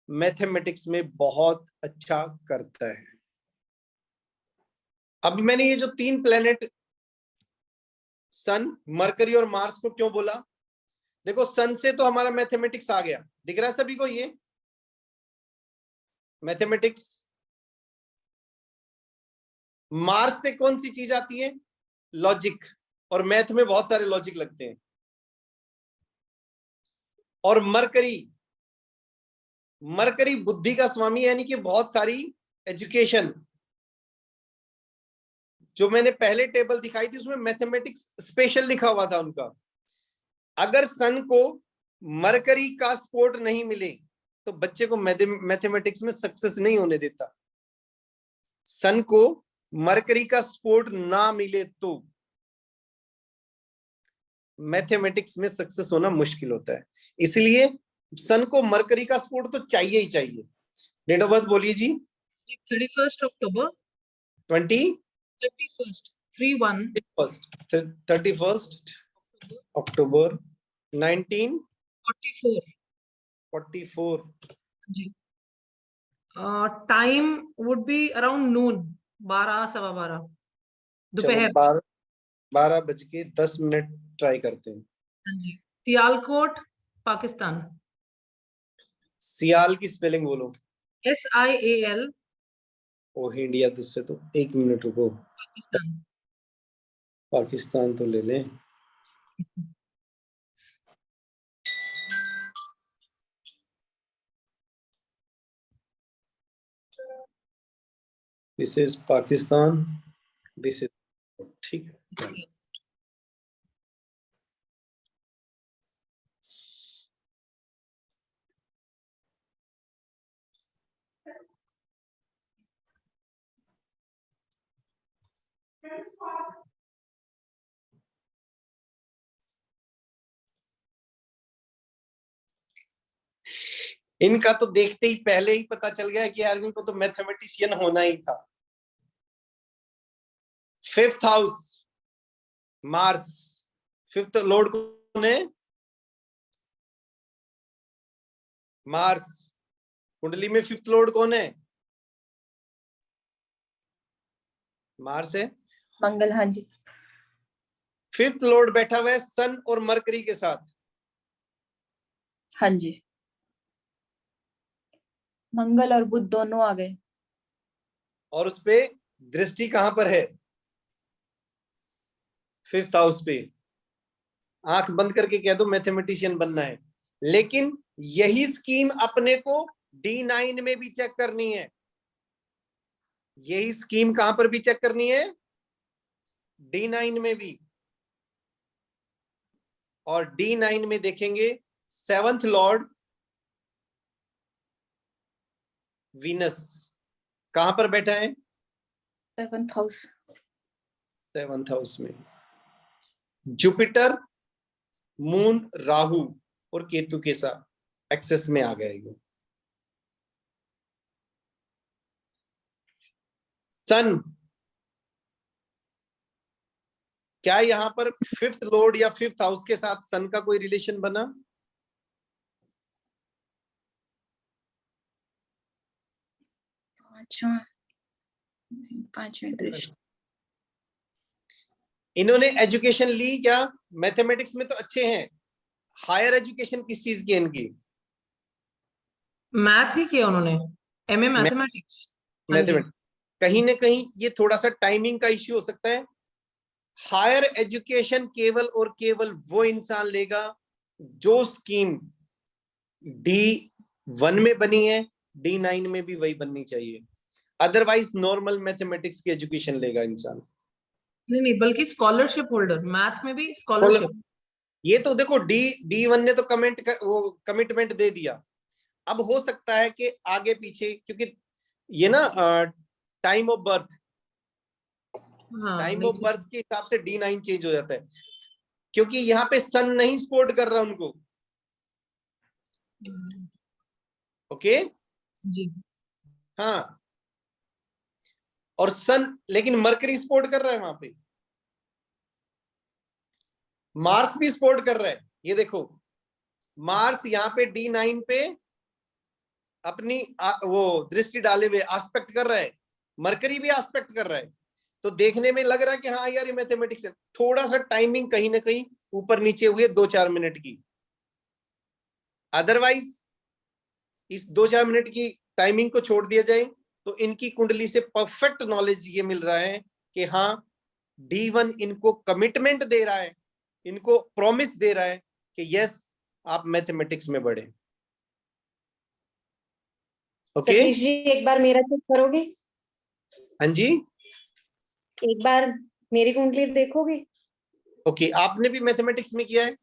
मैथमेटिक्स में बहुत अच्छा करता है। अब मैंने ये जो तीन प्लेनेट सन, मरकरी और मार्स को क्यों बोला? देखो सन से तो हमारा मैथमेटिक्स आ गया, दिख रहा है सभी को ये मैथमेटिक्स। मार्स से कौन सी चीज आती है? लॉजिक, और मैथ में बहुत सारे लॉजिक लगते हैं। और मरकरी, मरकरी बुद्धि का स्वामी यानी कि बहुत सारी एजुकेशन, जो मैंने पहले टेबल दिखाई थी उसमें मैथमेटिक्स स्पेशल लिखा हुआ था उनका। अगर सन को मरकरी का सपोर्ट नहीं मिले तो बच्चे को मैथमेटिक्स में सक्सेस नहीं होने देता। सन को मरकरी का सपोर्ट ना मिले तो मैथमेटिक्स में सक्सेस होना मुश्किल होता है। इसलिए सन को मरकरी का सपोर्ट तो चाहिए ही चाहिए। डेट ऑफ बर्थ बोलिए जी। 31st October 20 31st 31 31st October 44 1944। जी। Time would be around noon, 12 सवा 12 दोपहर। 12:10 ट्राई करते हैं। हाँ जी। सियालकोट पाकिस्तान। सियाल की स्पेलिंग बोलो। SIAL ओ इंडिया तुझसे तो 1 मिनट रुको, पाकिस्तान। पाकिस्तान तो ले लें। This is Pakistan, this is, ठीक है। इनका तो देखते ही पहले ही पता चल गया कि यार इनको तो मैथमेटिशियन होना ही था। 5th house Mars, 5th Lord कौन है? मार्स। कुंडली में 5th लॉर्ड कौन है? मार्स है। मंगल, हाँ जी। 5th लॉर्ड बैठा हुआ है सन और मरकरी के साथ। हाँ जी। मंगल और बुध दोनों आ गए। और उस पे दृष्टि कहां पर है? 5th हाउस पे। आंख बंद करके कह दो मैथमेटिशियन बनना है। लेकिन यही स्कीम अपने को D9 में भी चेक करनी है। यही स्कीम कहां पर भी चेक करनी है? D9 में भी। और D9 में देखेंगे 7th लॉर्ड वीनस कहां पर बैठा है? 7th house. 7th हाउस में। जुपिटर, मून, राहु और केतु के साथ एक्सेस में आ गया ये। सन, क्या यहां पर 5th लॉर्ड या 5th हाउस के साथ सन का कोई रिलेशन बना? पांचवें दृष्टि। इन्होंने एजुकेशन ली क्या? मैथमेटिक्स में तो अच्छे हैं। हायर एजुकेशन किस चीज की है इनकी? मैथ ही किया उन्होंने, MA मैथमेटिक्स। हाँ जी। मैथमेटिक्स। कहीं ना कहीं ये थोड़ा सा टाइमिंग का इश्यू हो सकता है। हायर एजुकेशन केवल और केवल वो इंसान लेगा जो स्कीम D1 में बनी है, D9 में भी वही बननी चाहिए। अदरवाइज नॉर्मल मैथमेटिक्स की एजुकेशन लेगा इंसान। नहीं, बल्कि स्कॉलरशिप होल्डर, मैथ में भी स्कॉलरशिप। ये तो देखो D1 ने तो वो कमिटमेंट दे दिया। अब हो सकता है कि आगे पीछे, क्योंकि ये ना time of birth, time of birth के हिसाब से D9 चेंज हो जाता है, क्योंकि यहाँ पे सन नहीं सपोर्ट कर रहा उनको। ओके जी। हाँ, और सन लेकिन मरकरी सपोर्ट कर रहा है वहां पे, मार्स भी सपोर्ट कर रहा है। ये देखो मार्स यहाँ पे D9 पे अपनी वो दृष्टि डाले हुए आस्पेक्ट कर रहा है, मरकरी भी आस्पेक्ट कर रहा है। तो देखने में लग रहा है कि हाँ यार ये मैथमेटिक्स है। थोड़ा सा टाइमिंग कहीं ना कहीं ऊपर नीचे हुई है 2-4 मिनट की। अदरवाइज इस 2-4 मिनट की टाइमिंग को छोड़ दिया जाए तो इनकी कुंडली से परफेक्ट नॉलेज ये मिल रहा है कि हाँ D1 इनको कमिटमेंट दे रहा है, इनको प्रॉमिस दे रहा है कि यस आप मैथमेटिक्स में बढ़े। ओके सतीश जी एक बार मेरा चेक करोगे? हाँ जी एक बार मेरी कुंडली देखोगे? ओके आपने भी मैथमेटिक्स में किया है?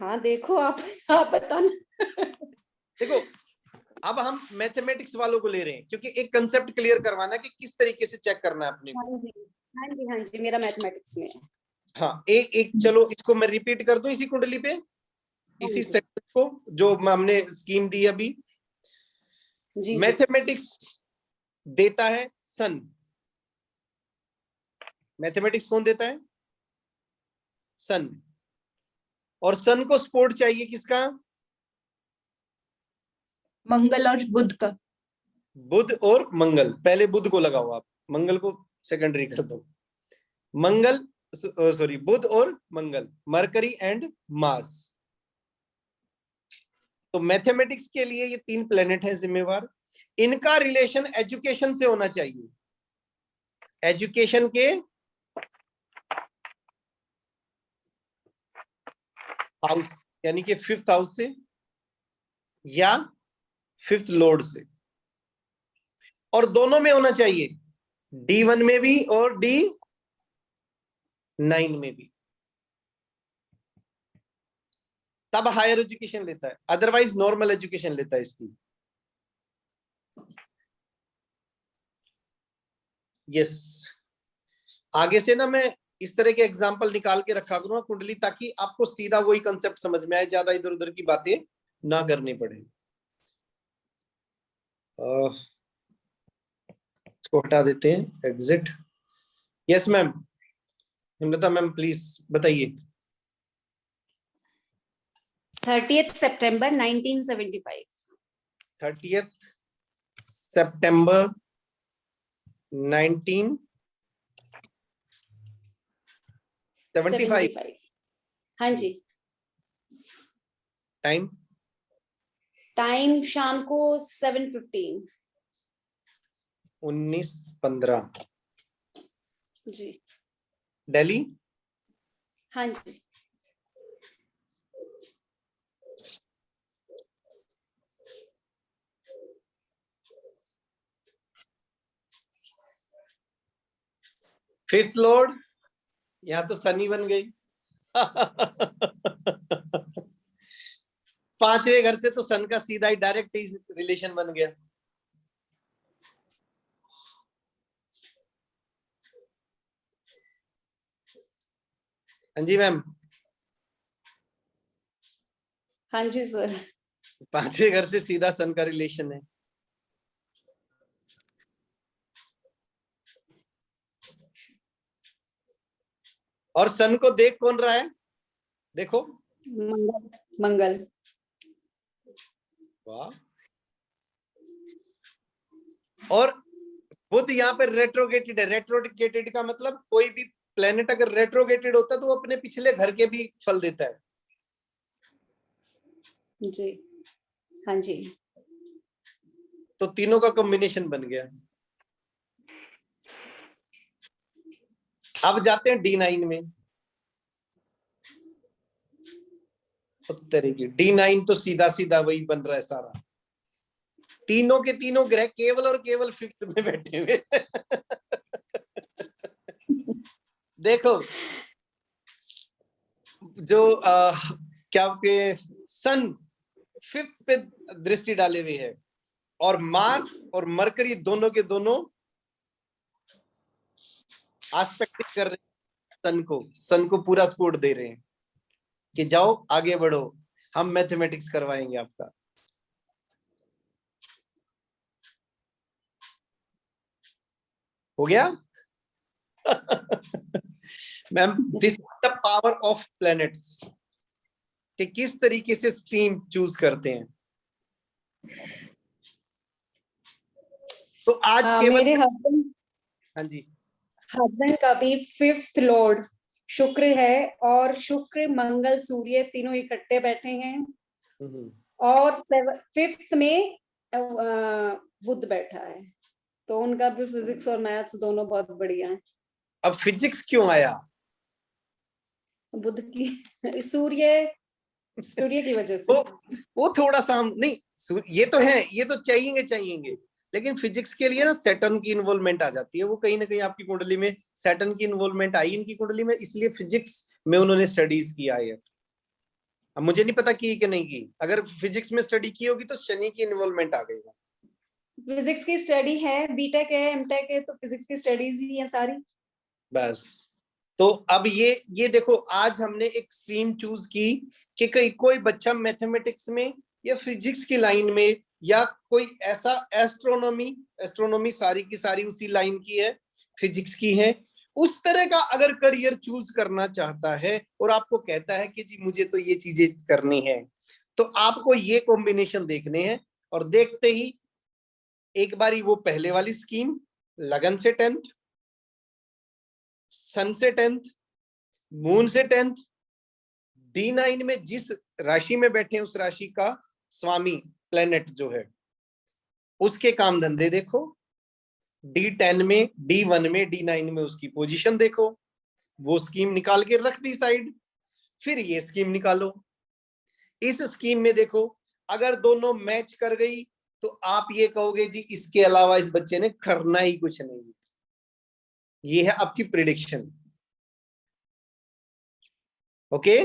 हाँ देखो आप बताना। देखो अब हम मैथमेटिक्स वालों को ले रहे हैं क्योंकि एक कंसेप्ट क्लियर करवाना है कि किस तरीके से चेक करना है अपने को। हाँ जी हाँ जी हाँ जी, मेरा मैथमेटिक्स में है। हाँ एक चलो इसको मैं रिपीट कर दूं इसी कुंडली पे, इसी जी। सेंटेंस को जो हमने स्कीम दी अभी। जी मैथमेटिक्स देता है सन। मैथमेटिक्स कौन देता है? सन। और सन को सपोर्ट चाहिए किसका? मंगल और बुध का। बुध और मंगल। पहले बुध को लगाओ आप, मंगल को सेकेंडरी कर दो। मंगल सॉरी बुध और मंगल, मरकरी एंड मार्स। तो मैथमेटिक्स के लिए ये 3 प्लेनेट हैं जिम्मेवार। इनका रिलेशन एजुकेशन से होना चाहिए, एजुकेशन के हाउस यानी कि 5th हाउस से या 5th लॉर्ड से, और दोनों में होना चाहिए, D1 में भी और D9 में भी, तब हायर एजुकेशन लेता है। अदरवाइज नॉर्मल एजुकेशन लेता है इसकी। यस आगे से ना मैं इस तरह के एग्जाम्पल निकाल के रखा करूंगा कुंडली, ताकि आपको सीधा वही कंसेप्ट समझ में आए, ज्यादा इधर उधर की बातें ना करनी पड़े। इसको हटा देते हैं, exit. Yes ma'am, Himlata ma'am please बताइए। 30th September 1975। 30th September 1975। हाँ जी। टाइम टाइम शाम को 7:15। 19:15। जी दिल्ली। हाँ जी। फिफ्थ लॉर्ड, यहाँ तो सनी बन गई। पांचवें घर से तो सन का सीधा ही डायरेक्ट ही रिलेशन बन गया। हाँ जी मैम। हाँ जी सर। पांचवें घर से सीधा सन का रिलेशन है। और सन को देख कौन रहा है? देखो, मंगल। मंगल। वाह। और बुध यहाँ पे रेट्रोगेटेड है। रेट्रोगेटेड का मतलब कोई भी प्लेनेट अगर रेट्रोगेटेड होता है तो वो अपने पिछले घर के भी फल देता है। जी हाँ जी। तो तीनों का कॉम्बिनेशन बन गया। अब जाते हैं D9 में। उत्तरी की D9 तो सीधा सीधा वही बन रहा है सारा। तीनों के तीनों ग्रह केवल और केवल फिफ्थ में बैठे हुए। देखो जो क्या के सन फिफ्थ पे दृष्टि डाले हुए है और मार्स और मरकरी दोनों के दोनों एस्पेक्ट कर रहे हैं सन को पूरा सपोर्ट दे रहे हैं कि जाओ आगे बढ़ो, हम मैथमेटिक्स करवाएंगे आपका। हो गया। Ma'am this is the power of planets कि किस तरीके से स्ट्रीम चूज करते हैं। तो आज केवल मेरे हस्बैंड हाँ जी का भी 5th लॉर्ड शुक्र है और शुक्र मंगल सूर्य तीनों इकट्ठे बैठे हैं और 5th में बुध बैठा है, तो उनका भी फिजिक्स और मैथ्स दोनों बहुत बढ़िया है। अब फिजिक्स क्यों आया? बुध की सूर्य की वजह से। वो थोड़ा सा हम नहीं, ये तो है, ये तो चाहिए, लेकिन फिजिक्स के लिए ना सैटर्न की इन्वॉल्वमेंट आ जाती है। वो कहीं ना कहीं आपकी कुंडली में सैटर्न की इन्वॉल्वमेंट आई इनकी कुंडली में, इसलिए फिजिक्स में उन्होंने स्टडीज किया है। अब मुझे नहीं पता की कि नहीं की, अगर फिजिक्स में स्टडी की होगी तो शनि की इन्वॉल्वमेंट आ गई। फिजिक्स की स्टडी है, बीटेक है, एमटेक है, तो फिजिक्स की स्टडीज ही है सारी। बस तो अब ये देखो, आज हमने एक स्ट्रीम चूज की कि कोई बच्चा मैथमेटिक्स में या फिजिक्स की लाइन में या कोई ऐसा एस्ट्रोनॉमी सारी की सारी उसी लाइन की है, फिजिक्स की है, उस तरह का अगर करियर चूज करना चाहता है और आपको कहता है कि जी मुझे तो ये चीजें करनी है, तो आपको ये कॉम्बिनेशन देखने हैं। और देखते ही एक बारी वो पहले वाली स्कीम लगन से 10th, सन से 10th, मून से 10th, D9 में जिस राशि में बैठे उस राशि का स्वामी प्लेनेट जो है उसके काम धंधे देखो, D10 में, D1 में, D9 में उसकी पोजीशन देखो, वो स्कीम निकाल के रख दी साइड। फिर ये स्कीम निकालो, इस स्कीम में देखो अगर दोनों मैच कर गई तो आप ये कहोगे जी इसके अलावा इस बच्चे ने करना ही कुछ नहीं। ये है आपकी प्रिडिक्शन। ओके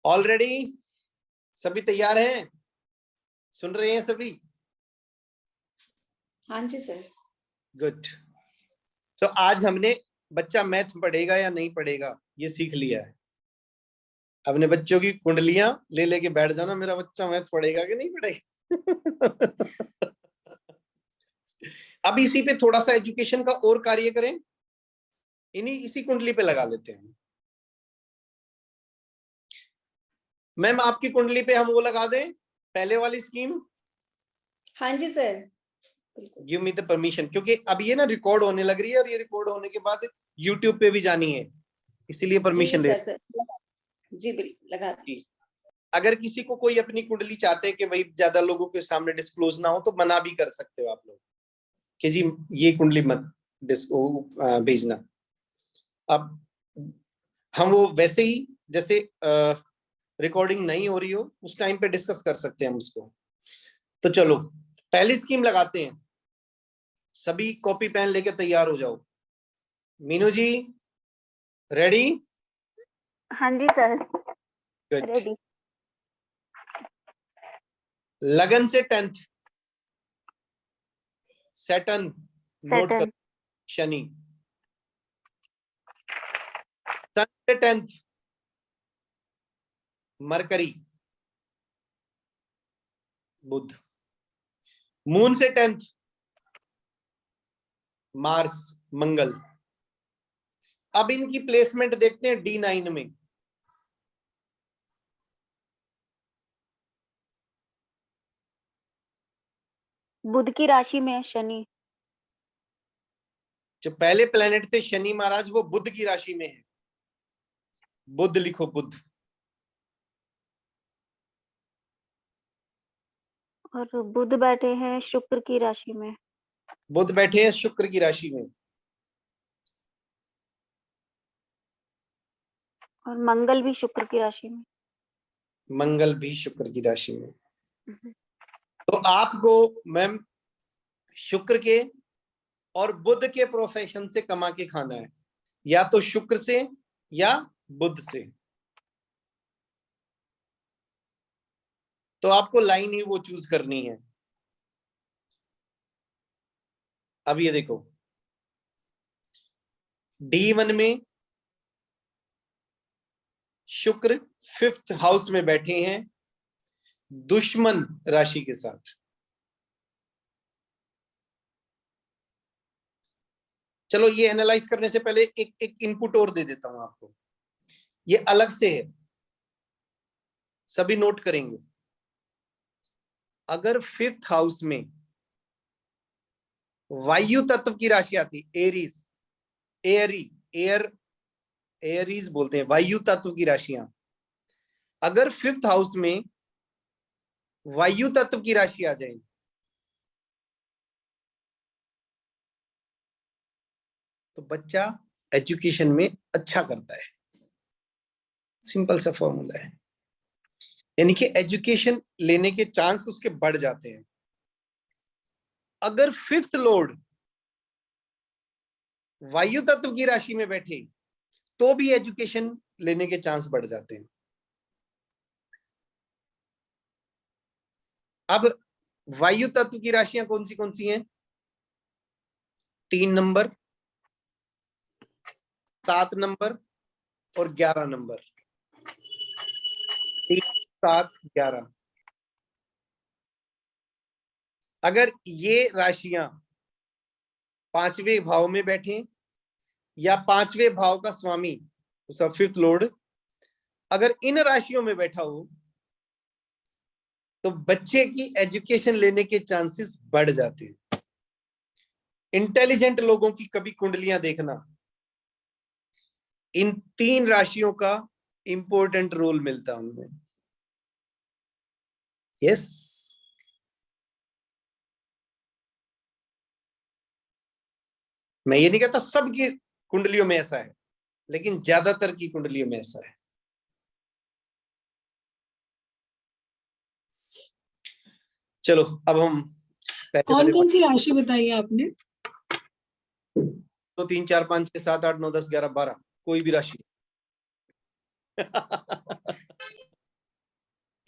ऑलरेडी सभी तैयार हैं? सुन रहे हैं सभी? हाँ जी सर। गुड। तो आज हमने बच्चा मैथ पढ़ेगा या नहीं पढ़ेगा ये सीख लिया है। अपने बच्चों की कुंडलियां ले लेके बैठ जाना, मेरा बच्चा मैथ पढ़ेगा कि नहीं पढ़ेगा। अब इसी पे थोड़ा सा एजुकेशन का और कार्य करें, इसी कुंडली पे लगा लेते हैं। मैम आपकी कुंडली पे हम वो लगा दें पहले वाली स्कीम? हाँ जी sir, give me the permission, क्योंकि अब ये ना रिकॉर्ड होने लग रही है और ये रिकॉर्ड होने के बाद यूट्यूब पे भी जानी है, इसीलिए परमिशन जी ले। सर, जी बिल्कुल लगा जी, अगर किसी को कोई अपनी कुंडली चाहते हैं कि भाई ज्यादा लोगों के सामने डिस्क्लोज ना हो तो मना भी कर सकते हो आप लोग कि जी ये कुंडली मत भेजना। अब हम वो वैसे ही जैसे रिकॉर्डिंग नहीं हो रही हो उस टाइम पे डिस्कस कर सकते हैं हम उसको। तो चलो पहली स्कीम लगाते हैं, सभी कॉपी पेन लेके तैयार हो जाओ। मीनू जी रेडी? हाँ जी सर, गुड। रेडी। लगन से 10th, सैटर्न नोट कर, सैटर्न, शनि। सन से 10th, मरकरी बुध। मून से 10th, मार्स मंगल। अब इनकी प्लेसमेंट देखते हैं D9 में। बुध की राशि में है शनि। जो पहले प्लेनेट थे शनि महाराज वो बुध की राशि में है। बुध लिखो, बुध। और बुध बैठे हैं शुक्र की राशि में। बुध बैठे हैं शुक्र की राशि में। और मंगल भी शुक्र की राशि में। मंगल भी शुक्र की राशि में। तो आपको मैम शुक्र के और बुध के प्रोफेशन से कमा के खाना है, या तो शुक्र से या बुध से। तो आपको लाइन ही वो चूज करनी है। अब ये देखो D1 में शुक्र 5th हाउस में बैठे हैं दुश्मन राशि के साथ। चलो ये एनालाइज करने से पहले एक इनपुट और दे देता हूं आपको, ये अलग से है, सभी नोट करेंगे। अगर 5th हाउस में वायु तत्व की राशि आती, एरीज, एयरीज बोलते हैं वायु तत्व की राशियां, अगर 5th हाउस में वायु तत्व की राशि आ जाए तो बच्चा एजुकेशन में अच्छा करता है। सिंपल सा फॉर्मूला है, यानी कि एजुकेशन लेने के चांस उसके बढ़ जाते हैं। अगर 5th लॉर्ड वायु तत्व की राशि में बैठे तो भी एजुकेशन लेने के चांस बढ़ जाते हैं। अब वायु तत्व की राशियां कौन सी हैं? 3 नंबर, 7 नंबर और 11 नंबर। 3, 7, 11। अगर ये राशियां 5वें भाव में बैठे या 5वें भाव का स्वामी उसका 5th लॉर्ड अगर इन राशियों में बैठा हो तो बच्चे की एजुकेशन लेने के चांसेस बढ़ जाते हैं। इंटेलिजेंट लोगों की कभी कुंडलियां देखना, इन 3 राशियों का इंपॉर्टेंट रोल मिलता है उनमें। यस, मैं ये नहीं कहता सबकी कुंडलियों में ऐसा है, लेकिन ज्यादातर की कुंडलियों में ऐसा है। चलो अब हम कौन कौन सी राशि बताई आपने? 2, 3, 4, 5, 6, 7, 8, 9, 10, 11, 12 कोई भी राशि।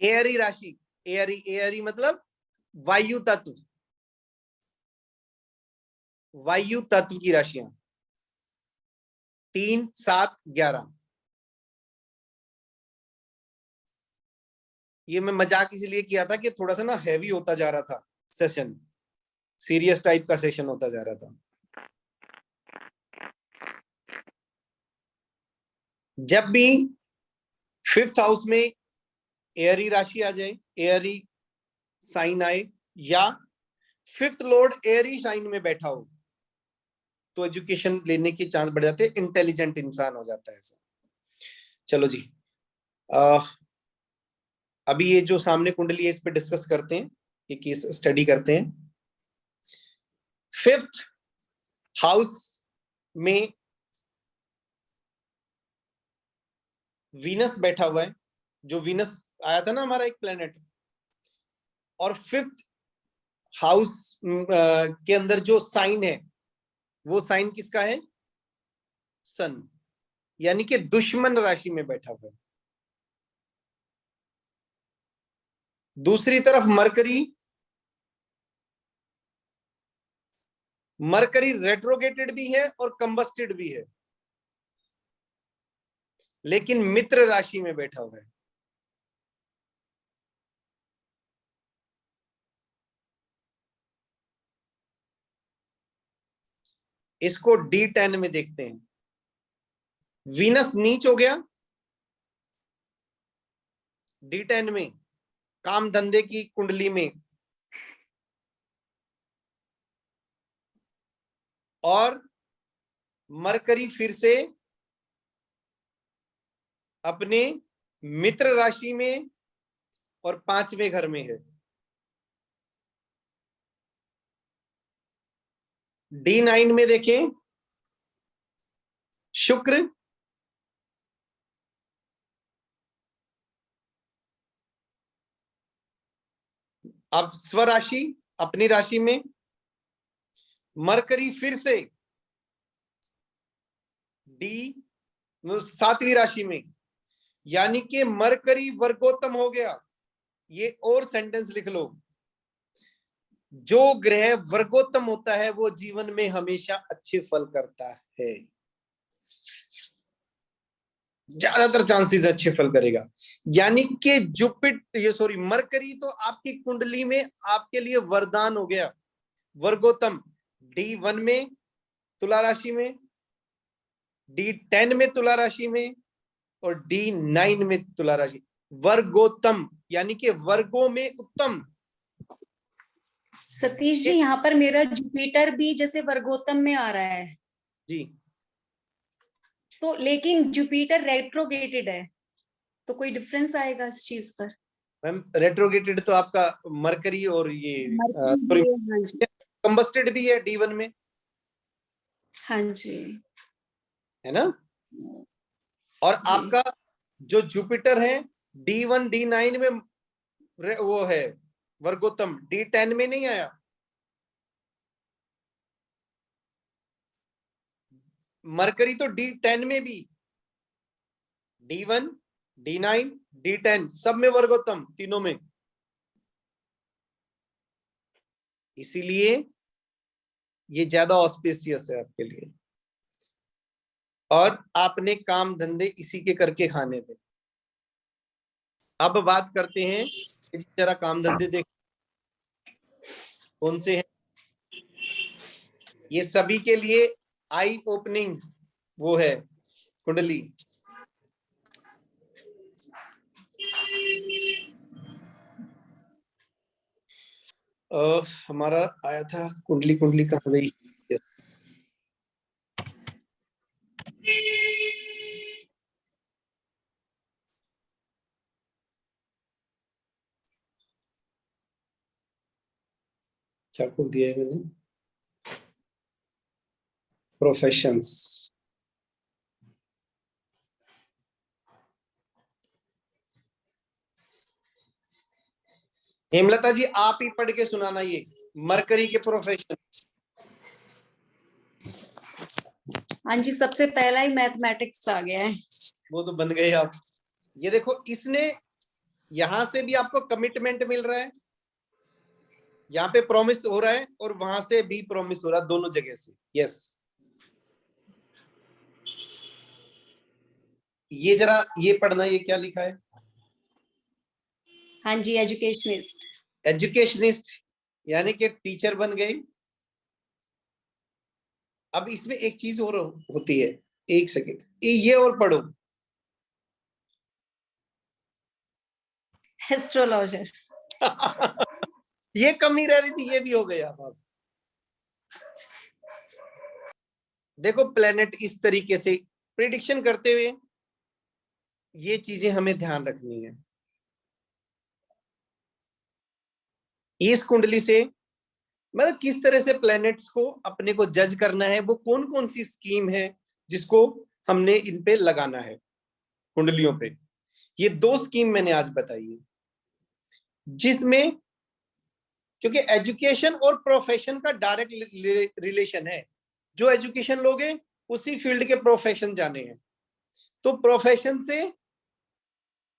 एयरी राशि, एयरी मतलब वायु तत्व, वायु तत्व की राशियां। 3, 7, 11। ये मैं मजाक इसलिए किया था कि थोड़ा सा ना हैवी होता जा रहा था सेशन, सीरियस टाइप का सेशन होता जा रहा था। जब भी 5th हाउस में एयरी राशि आ जाए, एयरी साइन आए, या 5th लॉर्ड एयरी साइन में बैठा हो, तो एजुकेशन लेने के चांस बढ़ जाते हैं, इंटेलिजेंट इंसान हो जाता है ऐसा। चलो जी, अभी ये जो सामने कुंडली है इस पे डिस्कस करते हैं, ये केस स्टडी करते हैं। 5th हाउस में वीनस बैठा हुआ है, जो वीनस आया था ना हमारा एक प्लेनेट, और 5th हाउस के अंदर जो साइन है वो साइन किसका है? सन, यानी कि दुश्मन राशि में बैठा हुआ है। दूसरी तरफ मरकरी रेट्रोगेटेड भी है और कंबस्टेड भी है, लेकिन मित्र राशि में बैठा हुआ है। इसको D10 में देखते हैं। वीनस नीच हो गया D10 में, काम धंधे की कुंडली में, और मरकरी फिर से अपने मित्र राशि में और 5वें घर में है। D9 में देखें, शुक्र अब स्वराशि अपनी राशि में, मरकरी फिर से सातवीं राशि में, यानी कि मरकरी वर्गोत्तम हो गया। ये और सेंटेंस लिख लो, जो ग्रह वर्गोत्तम होता है वो जीवन में हमेशा अच्छे फल करता है, ज्यादातर चांसेस अच्छे फल करेगा। यानी कि मरकरी तो आपकी कुंडली में आपके लिए वरदान हो गया, वर्गोत्तम। D1 में तुला राशि में, D10 में तुला राशि में, और D9 में तुला राशि, वर्गोत्तम यानी कि वर्गों में उत्तम। सतीश जी, यहाँ पर मेरा जुपिटर भी जैसे वर्गोत्तम में आ रहा है जी, तो, लेकिन जुपिटर रेट्रोगेटेड है, तो कोई डिफरेंस आएगा इस चीज पर? मैम रेट्रोगेटेड तो आपका मरकरी और ये हाँ जी, कंबस्टेड भी है D1 में, हाँ जी, है ना। और जी। आपका जो जुपिटर है D1 D9 में वो है वर्गोत्तम, D10 में नहीं आया। मरकरी तो D10 में भी, D1 D9 D10 सब में वर्गोत्तम, तीनों में। इसीलिए ये ज्यादा ऑस्पिशियस है आपके लिए, और आपने काम धंधे इसी के करके खाने थे। अब बात करते हैं, जरा काम धंधे देख कौन से हैं। ये सभी के लिए आई ओपनिंग वो है कुंडली। हमारा आया था कुंडली कहाँ गई? क्या खोल दिया है मैंने? प्रोफेशंस। हेमलता जी आप ही पढ़ के सुनाना ये मरकरी के प्रोफेशन। हाँ जी, सबसे पहला ही मैथमेटिक्स आ गया है। वो तो बन गए आप। ये देखो, इसने यहां से भी आपको कमिटमेंट मिल रहा है, यहाँ पे प्रॉमिस हो रहा है, और वहां से भी प्रॉमिस हो रहा है, दोनों जगह से। यस, ये जरा ये पढ़ना, ये क्या लिखा है? हाँ जी, एजुकेशनिस्ट। एजुकेशनिस्ट यानी कि टीचर बन गए। अब इसमें एक चीज और होती है, एक सेकेंड, ये और पढ़ो, एस्ट्रोलॉजर। ये कमी रह रही थी, ये भी हो गया। अब देखो प्लेनेट इस तरीके से प्रिडिक्शन करते हुए, ये चीजें हमें ध्यान रखनी है। इस कुंडली से मतलब किस तरह से प्लैनेट्स को अपने को जज करना है, वो कौन कौन सी स्कीम है जिसको हमने इन पे लगाना है कुंडलियों पे। ये 2 स्कीम मैंने आज बताई है, जिसमें क्योंकि एजुकेशन और प्रोफेशन का डायरेक्ट रिलेशन है। जो एजुकेशन लोगे उसी फील्ड के प्रोफेशन जाने हैं, तो प्रोफेशन से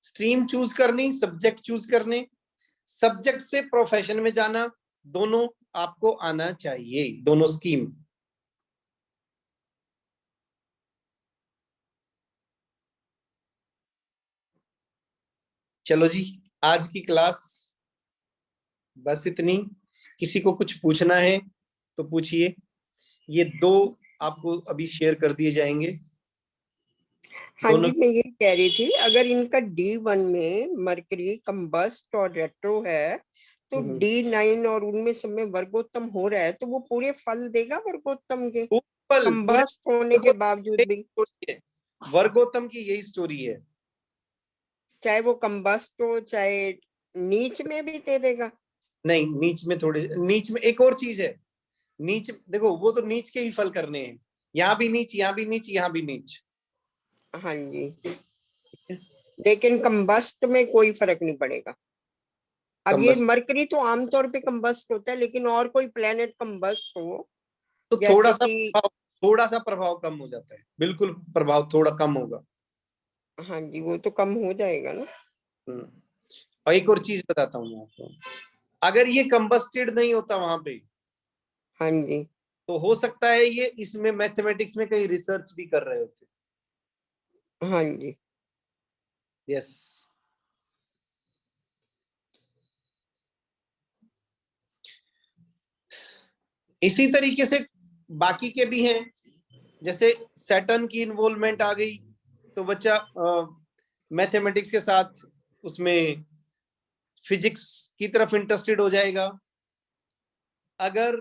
स्ट्रीम चूज करनी, सब्जेक्ट चूज करने, सब्जेक्ट से प्रोफेशन में जाना, दोनों आपको आना चाहिए, दोनों स्कीम। चलो जी, आज की क्लास बस इतनी। किसी को कुछ पूछना है तो पूछिए। ये 2 आपको अभी शेयर कर दिए जाएंगे। हाँ दोनों जी, मैं ये कह रही थी, अगर इनका D1 में मरकरी कंबस्ट और रेट्रो है, तो D9 और उनमें सब में वर्गोत्तम हो रहा है, तो वो पूरे फल देगा वर्गोत्तम के, कंबस्ट होने के बावजूद भी। वर्गोत्तम की यही स्टोरी है, चाहे वो कंबस्ट हो चाहे नीच में भी दे देगा। नहीं नीच में थोड़े, नीच में एक और चीज है। नीच देखो, वो तो नीच के ही फल करने हैं, यहाँ भी नीच, यहाँ भी नीच, यहाँ भी नीच। हाँ जी, लेकिन कंबस्ट में कोई फर्क नहीं पड़ेगा। अब ये मरकरी तो आमतौर पे कंबस्ट होता है, लेकिन और कोई प्लेनेट कंबस्ट हो तो जैसे थोड़ा सा प्रभाव कम हो जाता है, बिल्कुल प्रभाव थोड़ा कम होगा। हाँ जी, वो तो कम हो जाएगा ना। और एक और चीज बताता हूँ मैं आपको, अगर ये कंबस्टेड नहीं होता वहां पे, हाँ जी, तो हो सकता है ये इसमें मैथमेटिक्स में कहीं रिसर्च भी कर रहे होते। हाँ जी, यस। इसी तरीके से बाकी के भी हैं, जैसे सैटर्न की इन्वॉल्वमेंट आ गई तो बच्चा मैथमेटिक्स के साथ उसमें फिजिक्स की तरफ इंटरेस्टेड हो जाएगा। अगर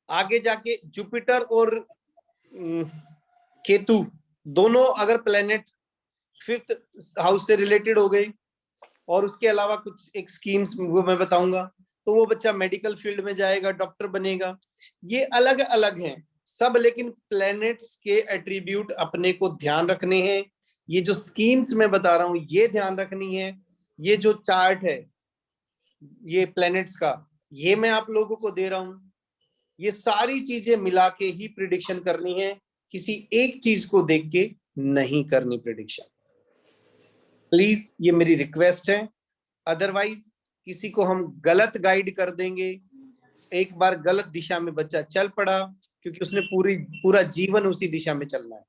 आगे जाके जुपिटर और केतु दोनों अगर प्लेनेट 5th हाउस से रिलेटेड हो गए, और उसके अलावा कुछ एक स्कीम्स वो मैं बताऊंगा, तो वो बच्चा मेडिकल फील्ड में जाएगा, डॉक्टर बनेगा। ये अलग अलग हैं सब, लेकिन प्लैनेट्स के एट्रीब्यूट अपने को ध्यान रखने हैं। ये जो स्कीम्स मैं बता रहा हूं ये ध्यान रखनी है। ये जो चार्ट है ये प्लैनेट्स का, ये मैं आप लोगों को दे रहा हूं। ये सारी चीजें मिला के ही प्रिडिक्शन करनी है, किसी एक चीज को देख के नहीं करनी प्रिडिक्शन। प्लीज ये मेरी रिक्वेस्ट है, अदरवाइज किसी को हम गलत गाइड कर देंगे। एक बार गलत दिशा में बच्चा चल पड़ा, क्योंकि उसने पूरा जीवन उसी दिशा में चलना है।